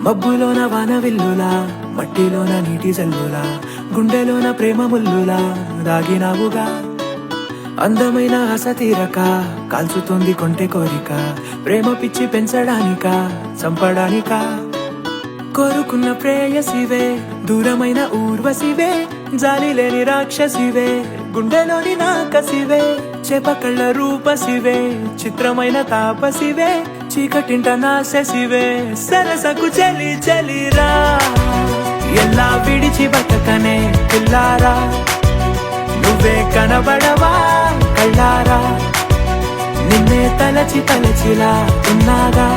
మబ్బులోన వాన విల్లులా మట్టిలోన నీటి జల్లులా గుండెలోన ప్రేమ ముల్లులా దాగినావుగా అందమైన ఆశ తీరక కాల్చుతోంది కొంటె కోరిక ప్రేమ పిచ్చి పెంచడానిక చంపడానిక కోరుకున్న ప్రేయసివే దూరమైన ఊర్వశివే జాలి లేని రాక్షసివే గుండెలోని నాకసివే చేపకళ్ళ రూపసివే చిత్రమైన తాపసివే చీకటింట నాశసివే సరసకు చలి చలిరా ఎలా విడిచి బతకనే పిల్లారా నువ్వే కనబడవా కళ్ళారా నిన్నే తలచి తలచిలా ఉన్నాగా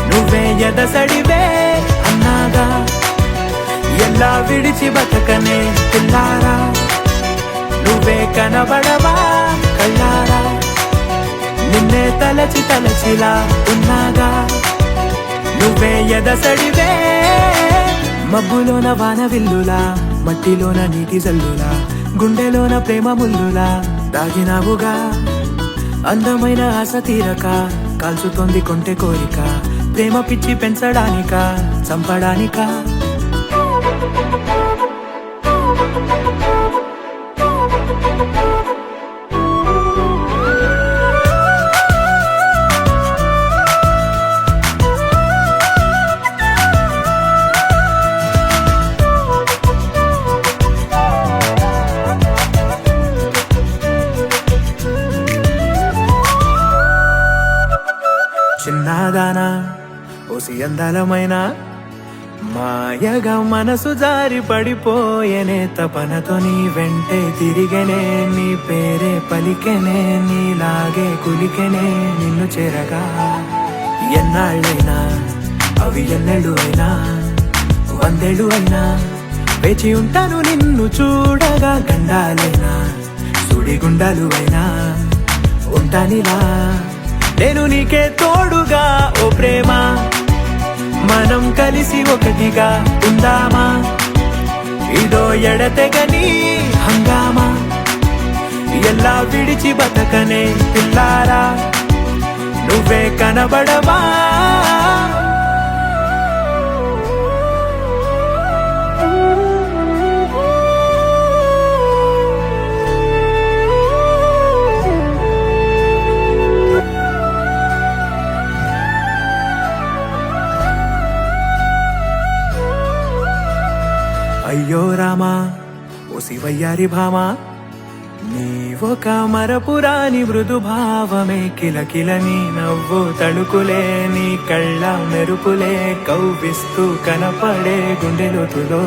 నువ్వే ఎదసడివే అన్నాగా ఎలా విడిచి బతకనే పిల్లారా నువ్వే కనబడవా కళ్ళారా నిన్నే తలచి తలచిలా ఉన్నాగా నువ్వే ఎదసడివే మబ్బులోన వాన విల్లులా మట్టిలోన నీటి జల్లులా గుండెలోన ప్రేమ ముల్లులా దాగినావుగా అందమైన ఆశ తీరక కాల్చుతోంది కొంటె కోరిక ప్రేమ పిచ్చి పెంచడానిక చంపడానిక ఓసి అందలమైన మాయగా మనసు జారి పడిపోయేనే తపనతో నీ వెంటే తిరిగనే నీ పేరే పలికెనే నీలాగే కులికెనే నిన్ను చేరగా ఎన్నాళ్ళైనా అవి ఎన్నెళ్ళు అయినా వందేళ్ళు అయినా వేచి ఉంటాను నిన్ను చూడగా గండాలైనా సుడిగుండాలు అయినా ఉంటానిలా నేను నీకే తోడుగా ఓ ప్రేమ మనం కలిసి ఒకటిగా ఉందామా ఇదో ఎడతెగని హంగామా ఎలా విడిచి బతకనే పిల్లారా నువ్వే కనబడవా అయ్యో రామా ఓ శివయ్యారి భామా నీవొక మరపురాని మృదు భావమే కిలకిల నీ నవ్వు తడుకులే నీ కళ్ళ మెరుపులే కవ్విస్తూ కనపడే గుండె లోతులో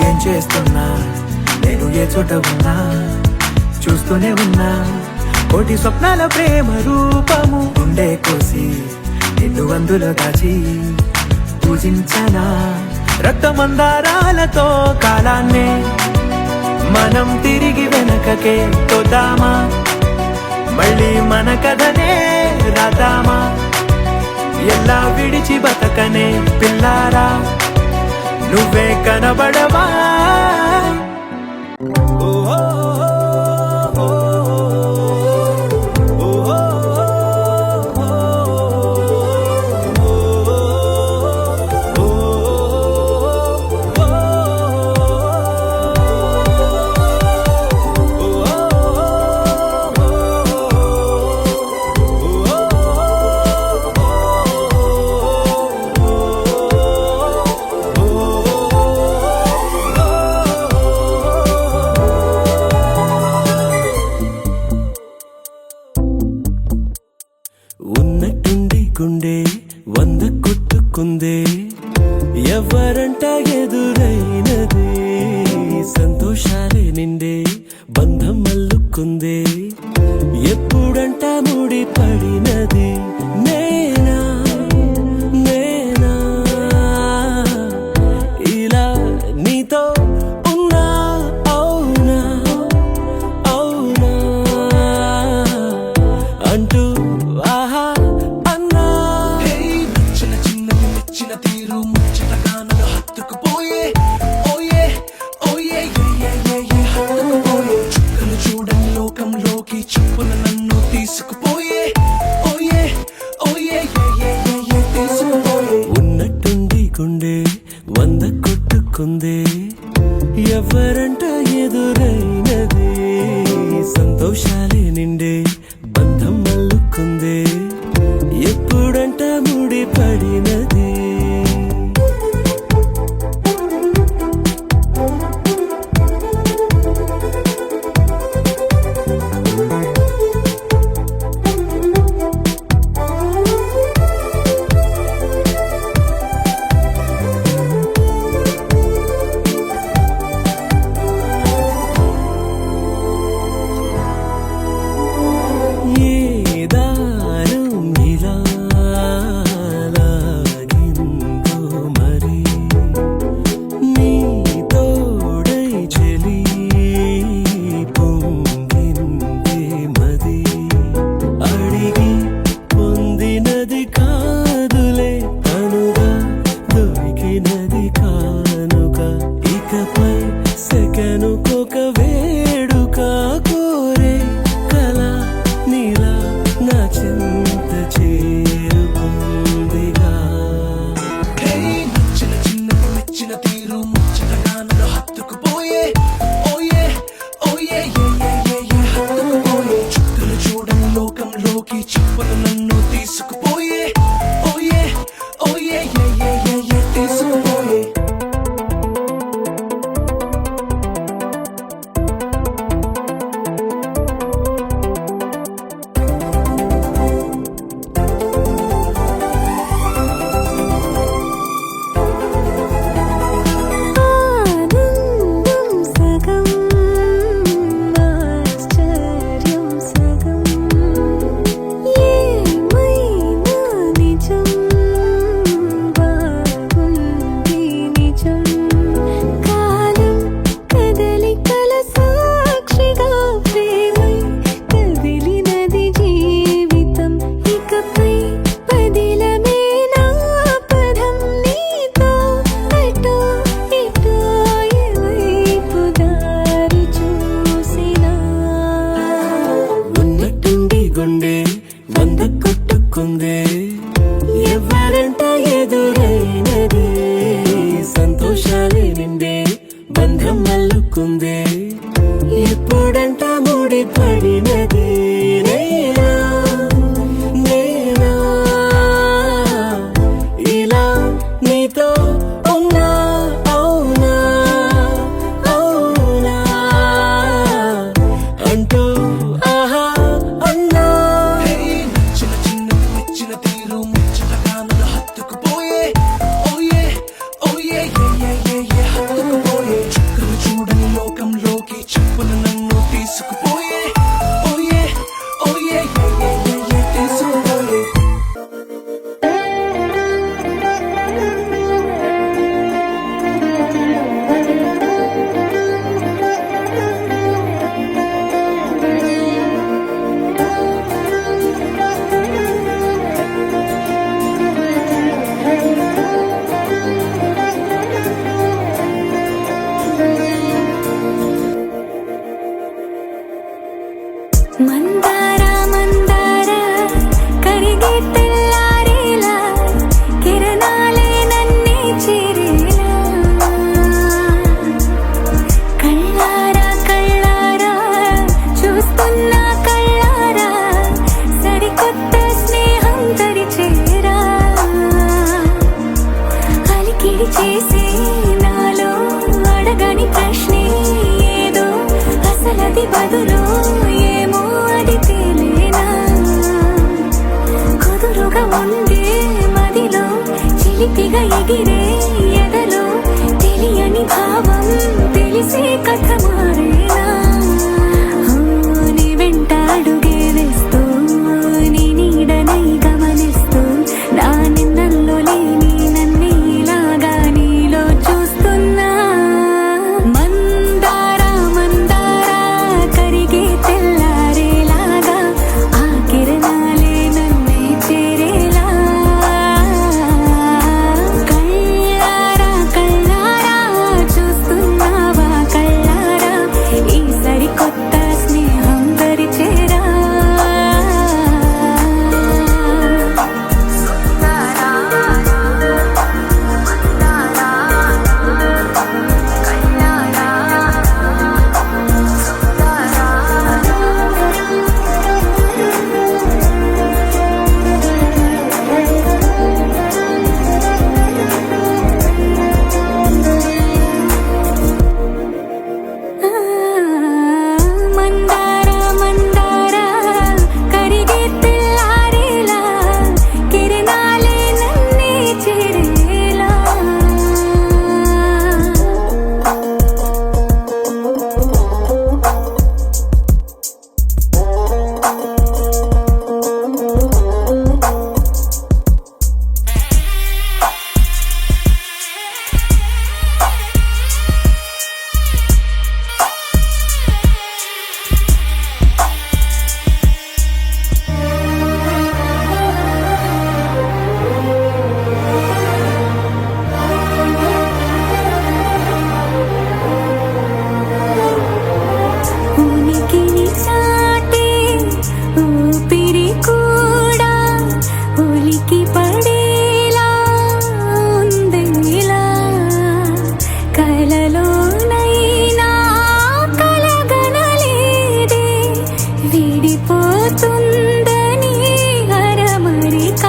ఏం చేస్తున్నా నేను ఏ చోట ఉన్నా చూస్తూనే ఉన్నా కోటి స్వప్నాల ప్రేమ రూపము గుండె కోసి నిన్ను అందులో దాచి పూజించనా రక్తమందారాలతో కాలాన్నే మనం తిరిగి వెనకకే తోదామా మళ్ళీ మన కథనే రాదామా ఎలా విడిచి బతకనే పిల్లారా నువ్వే కనబడవా ఉన్నట్టుండి గుండె 100 కొట్టుకుందే ఎవరంట ఎదురైనదే సంతోషాలే నిండే బంధం అల్లుకుందే ఎప్పుడంట ముడి పడినది నేనా నేనా ఇలా నీతో ఉన్నా అవునా అవునా అంటూ ఆహా అన్నా చిన్న చిన్నది మెచ్చిన తీరు ముచ్చటగా నన్ను హత్తుకుపోయే ఓయే ఓయే హత్తుకుపోయే చుక్కలు చూడని లోకంలోకి చెప్పున నన్ను తీసుకుపోయే ఓయే ఓయే తీసుకుపోయే ఉన్నట్టుండి గుండె 100 కొట్టుకుందే ఎవరంట ఎదురైనదే సంతోషాలే నిండే బంధం అల్లుకుందే ఎప్పుడంట ముడి పడినది ఏ దారం ఇలా లాగే కొట్టుకుందే ఎప్పుడంట ముడి పడినది నేనా నేనా ఇలా నీతో ఉన్నా అవునా అవునా అంటూ ఆహా అన్నా నచ్చిన చిన్నది మెచ్చిన తీరు ముచ్చటగా నన్ను హత్తుకుపోయే ఓయే ఓయే ఏ హత్తుకుపోయే చుక్కలు చూడని లోకంలోకి చెప్పున నన్ను తీసుకుపోయే ఓయే ఓయే ఏ తీసుకుపోయే మందార మందార కరిగే తెల్లారేలా కిరణాలే నన్నే చేరేలా కళ్ళారా కళ్ళారా చూస్తున్నా కళ్ళారా సరికొత్త స్నేహం తరిచేరా అలికిడి చేసే నాలో అడగని ప్రశ్నే ఏదో అసలది బదులు ఏమో అది తేలేనా కుదురుగా ఉండే మదిలో చిలిపిగా ఎగిరే ఎదలో తెలియని భావం తెలిసే కథ మారేనా నీ వెంట అడుగే వేస్తూ నీ నీడనై గమనిస్తూ నా నిన్నల్లో లేని నన్నే ఇలాగా నీలో చూస్తున్నా మందార మందార కరిగే తెల్లారేలాగా ఆ కిరణాలే నన్నే చేరేలా కళ్ళారా కళ్ళారా చూస్తున్నావా కళ్ళారా ఈ సరికొత్త స్నేహం పరిచేరా మందార మందార కరిగే తెల్లారేలా కిరణాలే నన్నే చేరేలా ఉనికిని చాటే ఊపిరి కూడా ఉలికి పడేలా ఉందిలా కలలోనైనా కలగనలేదే విడిపోతుందని అరమరిక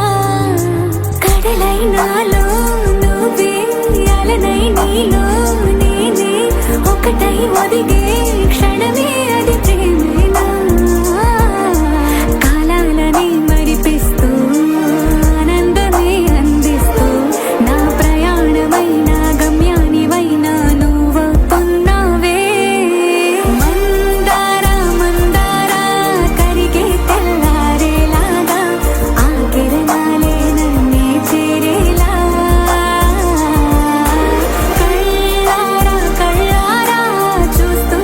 కడలైనాలో నువ్వే అలనై నీలో నేనే ఒకటై ఒదిగే క్షణమే అది ప్రేమేనా కాలాలని మరిపిస్తూ ఆనందమే అందిస్తూ నా ప్రయాణమైన గమ్యానివైనా నువ్వవుతున్నావే మందార మందార కరిగే తెల్లారేలాగా ఆ కిరణాలే నన్నే చేరేలా కళ్ళారా కళ్ళారా చూస్తూ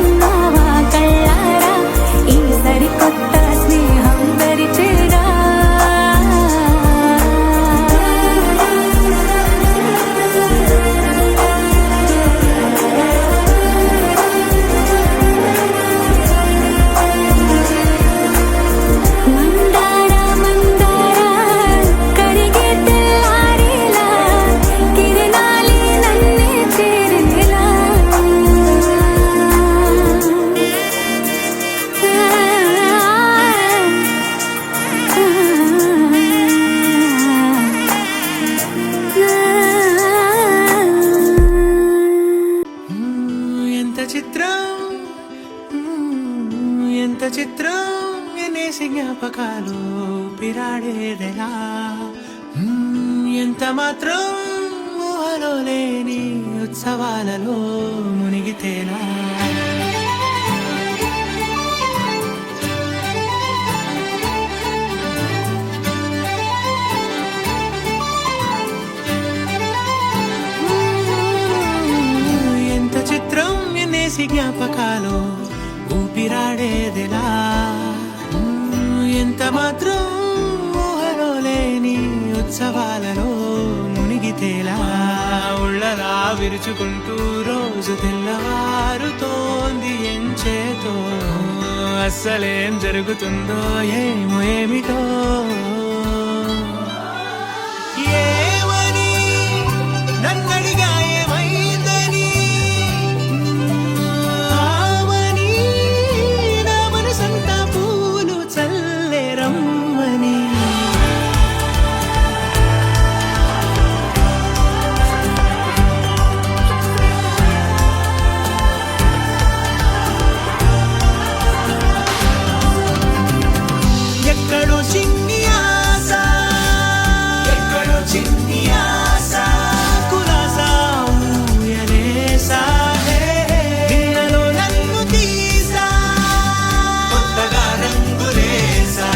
ఎంత చిత్రం ఎంత చిత్రం ఎన్నేసి జ్ఞాపకాలు పిరాడేదెలా ఎంత మాత్రం ఊహలో లేని ఉత్సవాలలో మునిగితేలా ఎంత చిత్రం ఎన్నేసి జ్ఞాపకాలు ఊపిరాడేదిలా ఎంత మాత్రం ఊహలో లేని ఉత్సవాలలో మునిగితేలా ఉళ్ళలా విరుచుకుంటూ రోజు తెల్లవారుతోంది ఎంచేతో అస్సలేం జరుగుతుందో ఏమో ఏమిటో ఏమని నన్నడిగా ఏమైందని ఆమని నా మనసంతా పూలు చల్లే రమ్మని ఎక్కడో చిన్ని ఆశ ఎక్కడో చిన్ని ఆశ కులాసా ఊయలేసా నిన్నలో నన్ను తీసా కొత్తగా రంగులేసా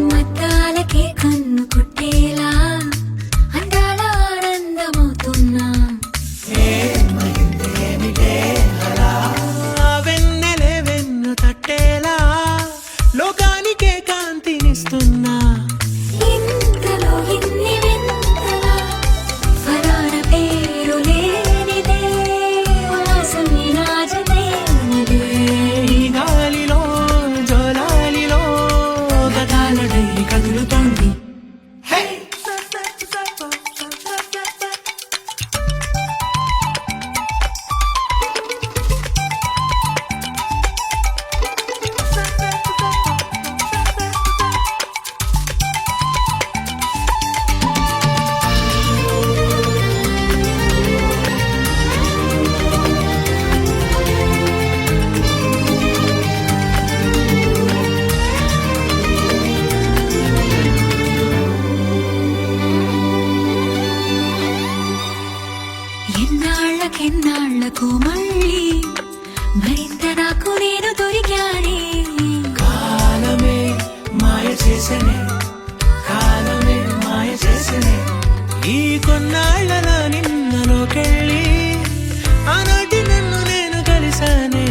మద్దాలకే కన్ను కొట్టేలా అందాల ఆనందమవుతున్నా వెన్నెలే వెన్ను తట్టేలా లోకానికే కాంతినిస్తున్నా ఇంతలో ఇన్ని వింతలా ఫలాన పేరు లేనిదే వాసమి రాజదేనిదే ఈ గాలిలో జోలాలిలో గతాల డైరీ కదులుతోంది ఎన్నాళ్ళకెన్నాళ్ళకు మళ్ళీ మరింత నాకు నేను దొరికానే కాలమే మాయ చేసనే కాలమే మాయ చేసనే ఈ కొన్నాళ్ళలా నిన్నలోకెళ్ళి ఆనాటి నన్ను నేను కలిసానే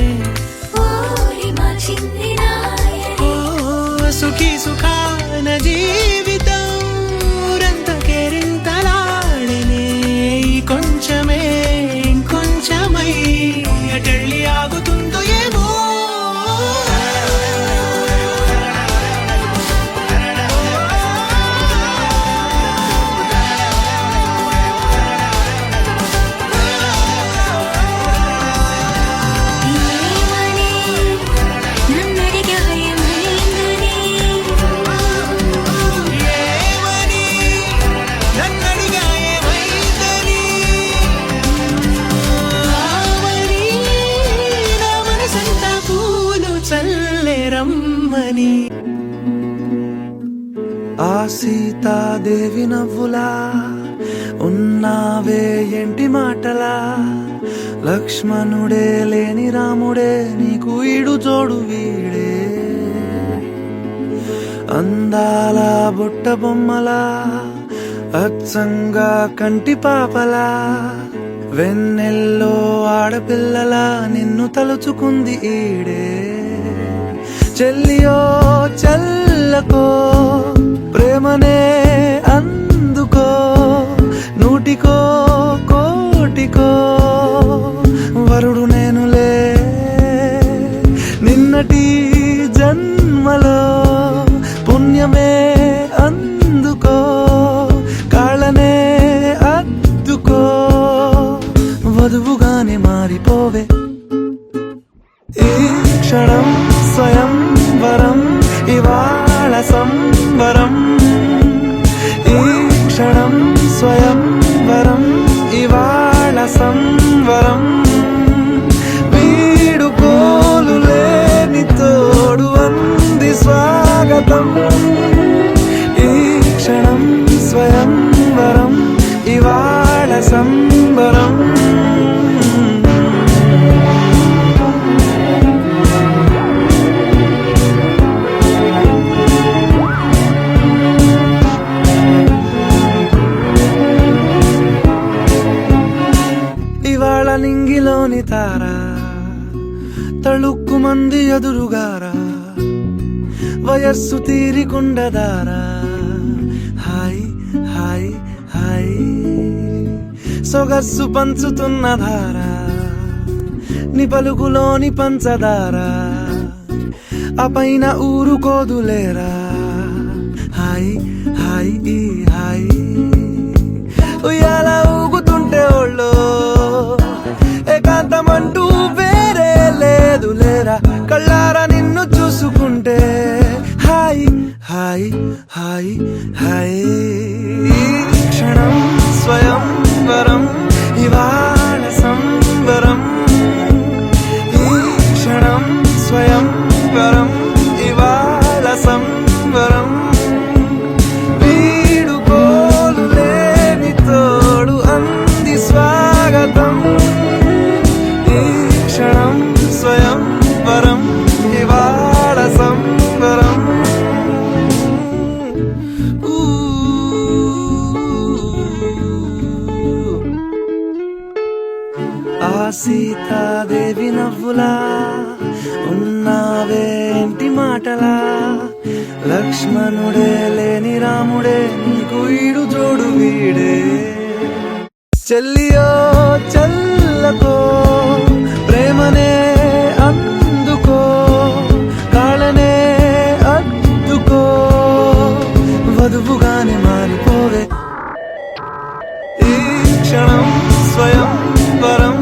ఓరి మా చిన్ని నాయనే ఓ సుఖీ సుఖాన జీవితం ఊరంత కేరింతలాడనే ఈ కొంచెమే ఇంకొంచెమై అటెళ్ళి ఆగుతుందో ఏమో ఏమని నన్నడిగా ఏమైందని ఏమని నన్నడిగా ఏమైందని ఆమని నా మనసంతా పూలు చల్లే రమ్మని ఆ సీతాదేవి నవ్వులా ఉన్నావే ఎంటి మాటలా లక్ష్మణుడే లేని రాముడే నీకు ఈడు జోడు వీడే అందాల బుట్ట బొమ్మలా అచ్చంగా కంటి పాపలా వెన్నెల్లో ఆడపిల్లలా నిన్ను తలుచుకుంది ఈడే చెల్లియో చల్లకో ప్రేమనే అందుకో నూటికో కోటికో వరుడు నేనులే నిన్నటి జన్మలో పుణ్యమే అందుకో కాళ్ళనే అద్దుకో వధువుగానే మారిపోవే ఈ క్షణం స్వయం వరం ఇవాళ సంబరం ఈ క్షణం స్వయం వరం ఇవాళ సంవరం వీడుకోలు లేని తోడు అంది స్వాగతం ఈ క్షణం స్వయం వరం ఇవాళ సంబరం ఇవాళ నింగిలోని తారా తళుక్కు మంది ఎదురుగారా వయస్సు తీరికుండదారా హాయ్ హాయ్ హాయ్ సొగస్సు పంచుతున్న ధారా ని పలుకులోని పంచదారా ఆ పైన ఊరుకోదులేరా హాయ్ హాయ్ ఈ హాయ్ ఉయ్యాల ఊగుతుంటే ఒళ్ళో ఏకాంతమంటూ వేరే లేదు లేరా కళ్ళారా నిన్ను చూసుకుంటే హాయ్ హాయ్ హాయ్ హాయ్ క్షణం స్వయం వరం ఇవాళ సంబరం ఈ క్షణం స్వయం వరం ఇవాళ సంబరం వీడుకోలు లేని తోడు అంది స్వాగతం ఈ క్షణం స్వయం వరం ఇవాళ సంబరం ఆ సీతాదేవి నవ్వులా ఉన్నావేంటి మాటలా లక్ష్మణుడే లేని రాముడే నీకు ఈడు జోడు వీడే చెల్లియో చల్లకో ప్రేమనే అందుకో కాళ్ళనే అద్దుకో వధువుగానే మారిపోవే ఈ క్షణం స్వయం వరం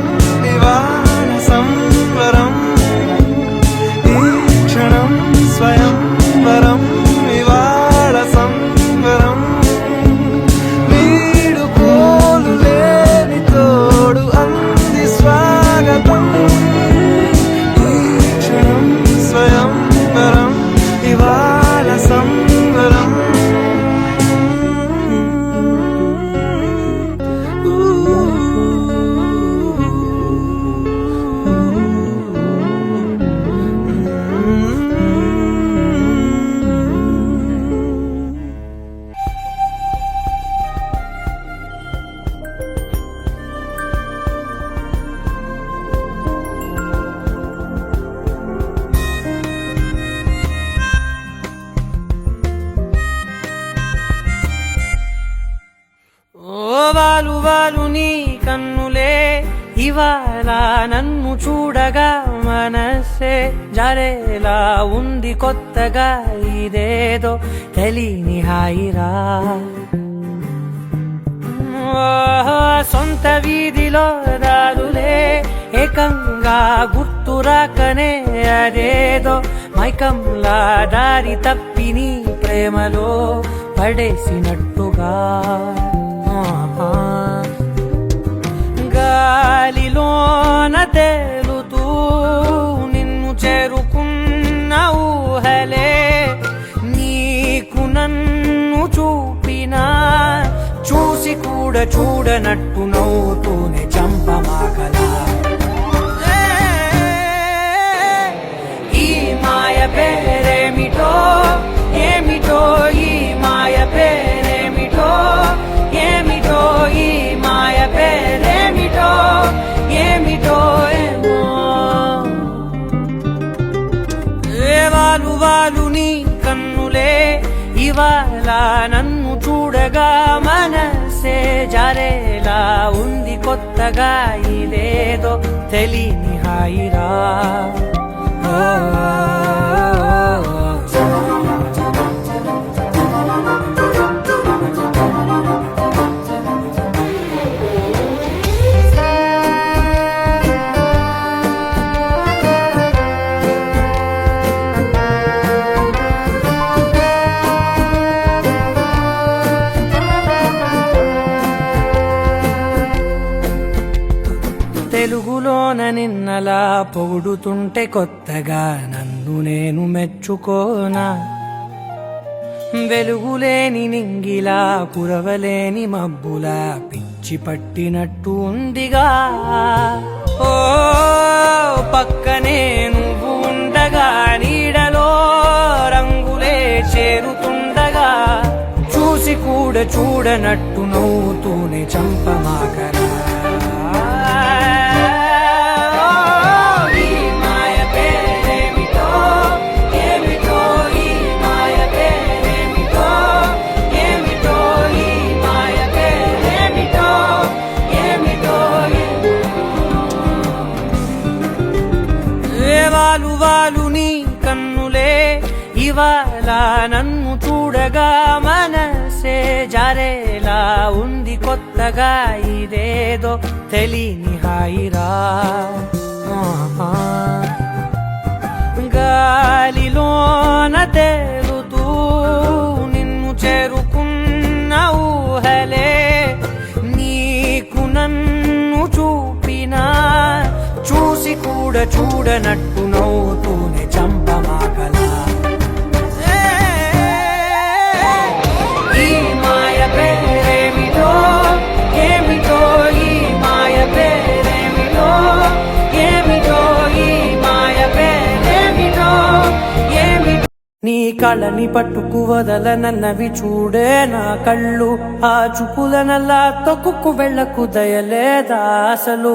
ఇవాళ సంవరం ఈ క్షణం స్వయం వరం ఇవాళ సంవరం వీడుకోలు లేని తోడు అంది స్వాగతం ఈ క్షణం స్వయం వరం ఇవాళ సంవరం వాలు వాలు నీ కన్నులే ఇవాళ నన్ను చూడగా మనసే జరేలా ఉంది కొత్తగా ఇదేదో తెలియని హాయిరా సొంత వీధిలో దారులే ఏకంగా గుర్తురాకనే అదేదో మైకంలా దారి తప్పి నీ ప్రేమలో పడేసినట్టుగా గాలిలోన తేలుతూ నిన్ను చేరుకున్న ఊహలే నీకు నన్ను చూపినా చూసి కూడా చూడనట్టు నవ్వుతూనే చంపమాకలా ఈ మాయ పేరేమిటో ఏమిటో ఈ మాయ పేరేమిటో చూడగా మనసే జారేలా ఉంది కొత్తగా ఇదేదో తెలియని హాయిరా ఓ, తెలుగులోన నిన్నలా పొగుడుతుంటే కొత్తగా నన్ను నేను మెచ్చుకోనా వెలుగులేని నింగిలా కురవలేని మబ్బులా పిచ్చి పట్టినట్టు ఉందిగా ఓ పక్కనే నువ్వు ఉండగా నీడలో రంగులే చేరుతుండగా చూసి కూడా చూడనట్టు నవ్వుతూనే చంపమాకరా వాలు నీ కన్నులే ఇవాళ నన్ను చూడగా మనసే జారేలా ఉంది కొత్తగా ఇదేదో తెలియని హాయిరా గాలిలోన తేలుతూ నిన్ను చేరుకున్న ఊహలే నీకు నన్ను చూపినా చూసి కూడా చూడనట్టు నవ్వుతూనే చంపమాకలా ఈ మాయ పేరేమిటో ఏమిటో ఈ మాయ పేరేమిటో ఏమిటో ఈ మాయ పేరేమిటో ఏమిటో నీ కళ్ళని పట్టుకు వదలనన్నవి చూడే నా కళ్ళు ఆ చూపులనల్లా తొక్కుకు వెళ్ళకు దయలేదా అసలు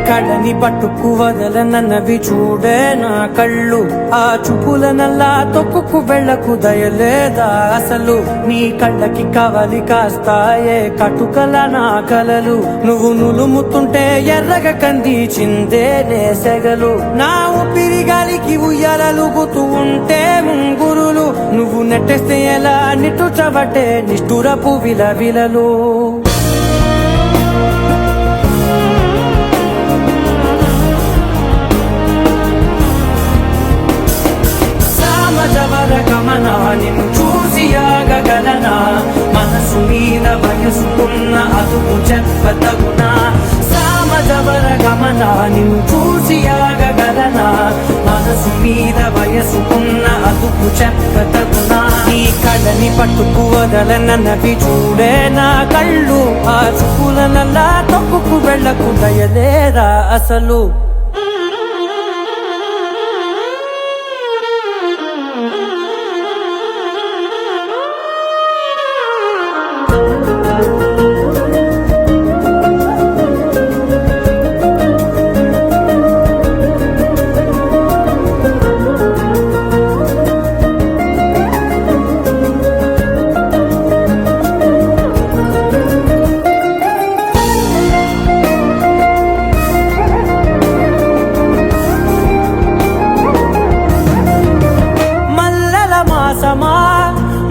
కళ్ళని పట్టుకు వదలనన్నవి చూడే నా కళ్ళు ఆ చూపులనల్లా తొక్కుకు వెళ్ళకు దయలేదా అసలు నీ కళ్ళకి కవలి కాస్తాయే కటుకల నా కలలు నువ్వు నులుముతుంటే ఎర్రగ కంది చిందే నేసెగలు నా ఊపిరి గాలికి ఉయ్యాలలుగుతూ ఉంటే ముంగురులు నువ్వు నెట్టేస్తే ఎలా నిట్టుచబట్టే నిష్ఠురపు విలవిలలు గమన నిన్ను చూసి ఆగగలనా మనసు మీద వయసుకున్న అదుపు చెప్పతగునా సామజవర గమన నిన్ను చూసి ఆగగలనా మనసు మీద వయసుకున్న అదుపు చెప్పతగునా నీ కళ్ళని పట్టుకు వదలనన్నవి చూడే నా కళ్ళు ఆ చూపులనల్లా తొక్కుకు వెళ్ళకు దయలేరా అసలు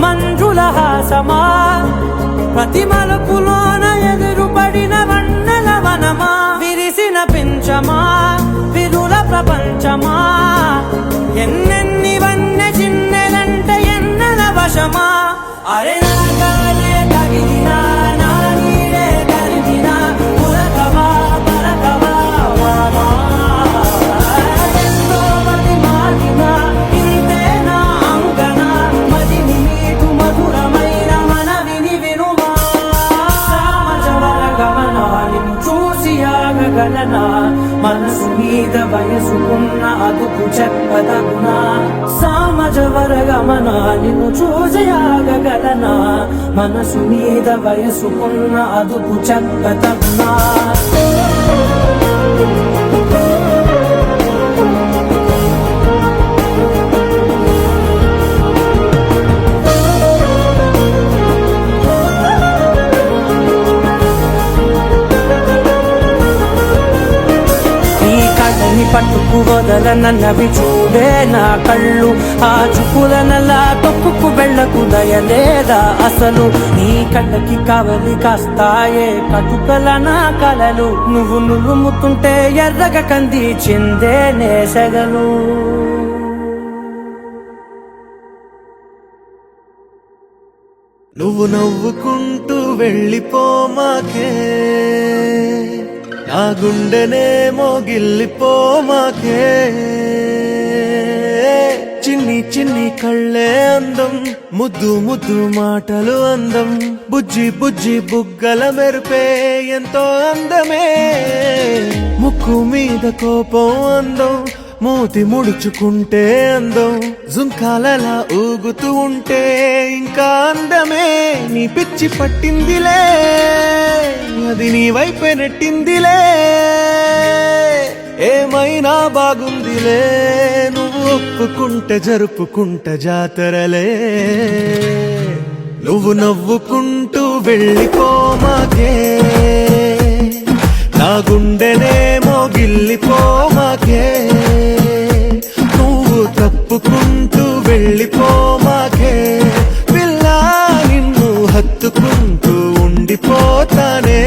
మంజుల హాసమా ప్రతి మలుపులోన ఎదురుపడిన వన్నెల వనమా విరిసిన పించమా విరుల ప్రపంచమా ఎన్నెన్ని వన్నె చిన్నెలంటే ఎన్నెల వశమా అరే నాగాలే తగిలినా నా నీడే తరిగినా పులకవా పలకవా వామా ఎంతో మతి మాటినా ఇంతేనా అంగన మదిని నీటు మధురమైన మనవిని వినుమా సామజవర గమనా నిన్ను చూసి ఆగగలనా మనసు మీద వయసుకున్న అదుపు చెప్పదగునా సామజవర వరగమన నిన్ను చూసి ఆగగలనా మనసు మీద వయసుకున్న అదుపు చెప్పతగునా పట్టుకు వదలనన్నవి చూడే నా కళ్ళు ఆ చుకులనలా తొక్కుకు వెళ్ళకు దయలేదా అసలు నీ కళ్ళకి కవలి కాస్తాయే కటుకల నా కలలు నువ్వు నువ్వుముతుంటే ఎర్రగ కంది చిందే నేసగలు నువ్వు నవ్వుకుంటూ వెళ్ళిపోమాకే నా గుండెనే మోగిల్లిపోమాకే చిన్ని చిన్ని కళ్ళే అందం ముద్దు ముద్దు మాటలు అందం బుజ్జి బుజ్జి బుగ్గల మెరుపే ఎంతో అందమే ముక్కు మీద కోపం అందం మూతి ముడుచుకుంటే అందం జుంకాలలా ఊగుతూ ఉంటే ఇంకా అందమే నీ పిచ్చి పట్టిందిలే అది నీ వైపే నెట్టిందిలే ఏమైనా బాగుందిలే నువ్వు ఒప్పుకుంటే జరుపుకుంటే జాతరలే నువ్వు నవ్వుకుంటూ వెళ్ళిపోమాకే నా గుండెనే మోగిల్లిపోమాకే నువ్వు తప్పుకుంటూ వెళ్ళిపోమాకే పిల్ల నిన్ను హత్తుకుంటూ ఉండిపోతానే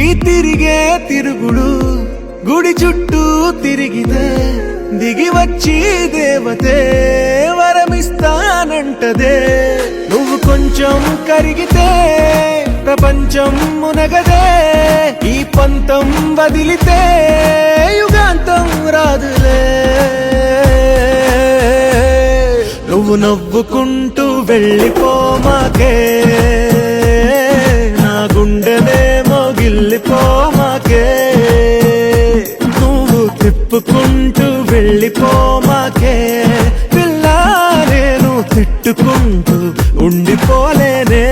ఈ తిరిగే తిరుగుడు గుడి చుట్టూ తిరిగితే దిగి వచ్చి దేవతే వరమిస్తానంటదే నువ్వు కొంచెం కరిగితే ప్రపంచం మునగదే ఈ పంతం వదిలితే యుగాంతం రాదులే నువ్వు నవ్వుకుంటూ వెళ్ళిపోమాకే నా గుండెనే మోగిల్లిపోమాకే నువ్వు తిప్పుకుంటూ వెళ్ళిపోమాకే పిల్ల నేను తిట్టుకుంటూ ఉండిపోలేనే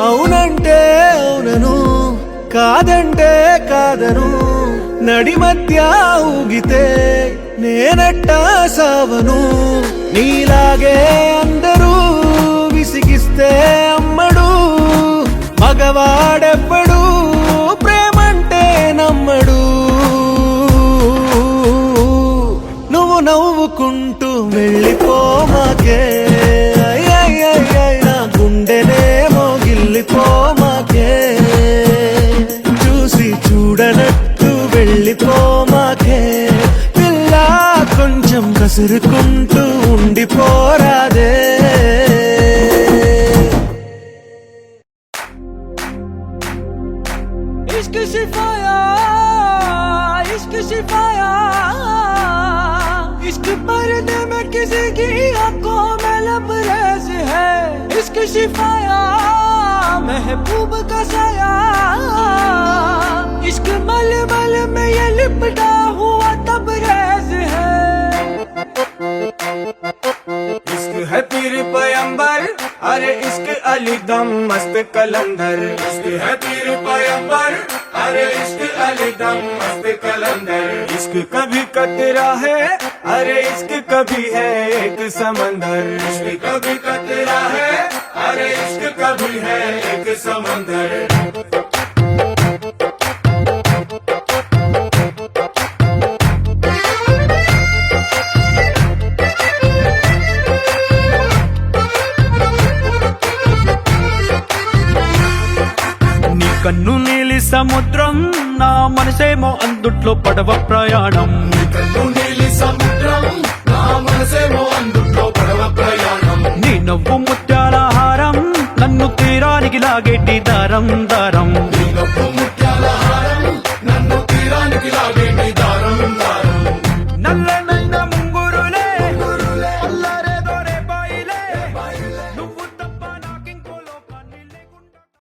అవునంటే అవునను కాదంటే కాదను నడి మధ్య ఊగితే నేనట్టా సావను నీలాగే అందరూ విసిగిస్తే అమ్మడు మగవాడెవ్వడు ప్రేమంటే నమ్మడు నువ్వు నవ్వుకుంటూ వెళ్ళిపోమాకే నా గుండెనే మోగిల్లిపోమాకే చూసి చూడనట్టు వెళ్ళిపోమాకే పిల్ల కొంచెం కసురుకుంటూ ఉండిపోరాదే इश्क शिफाया इश्क शिफाया इश्क पर्दे में किसी की आंखों में लबरेज है इश्क शिफाया महबूब का साया इश्क मलमल में ये लिपटा हुआ तबरेज है इश्क है पीर पैगंबर अरे इश्क अली दम मस्त कलंदर इश्क है पीर पैगंबर अरे इश्क अली दम मस्त कलंदर इश्क कभी कतरा है अरे इश्क कभी है एक समंदर इश्क कभी कतरा है अरे इश्क कभी है एक समंदर కన్ను నీలి సముద్రం నా మనసేమో అందుట్లో పడవ ప్రయాణం కన్ను నీలి సముద్రం నా మనసేమో అందుట్లో పడవ ప్రయాణం నీ నవ్వు ముత్యాల హారం నన్ను తీరానికి లాగేటి దారం దారం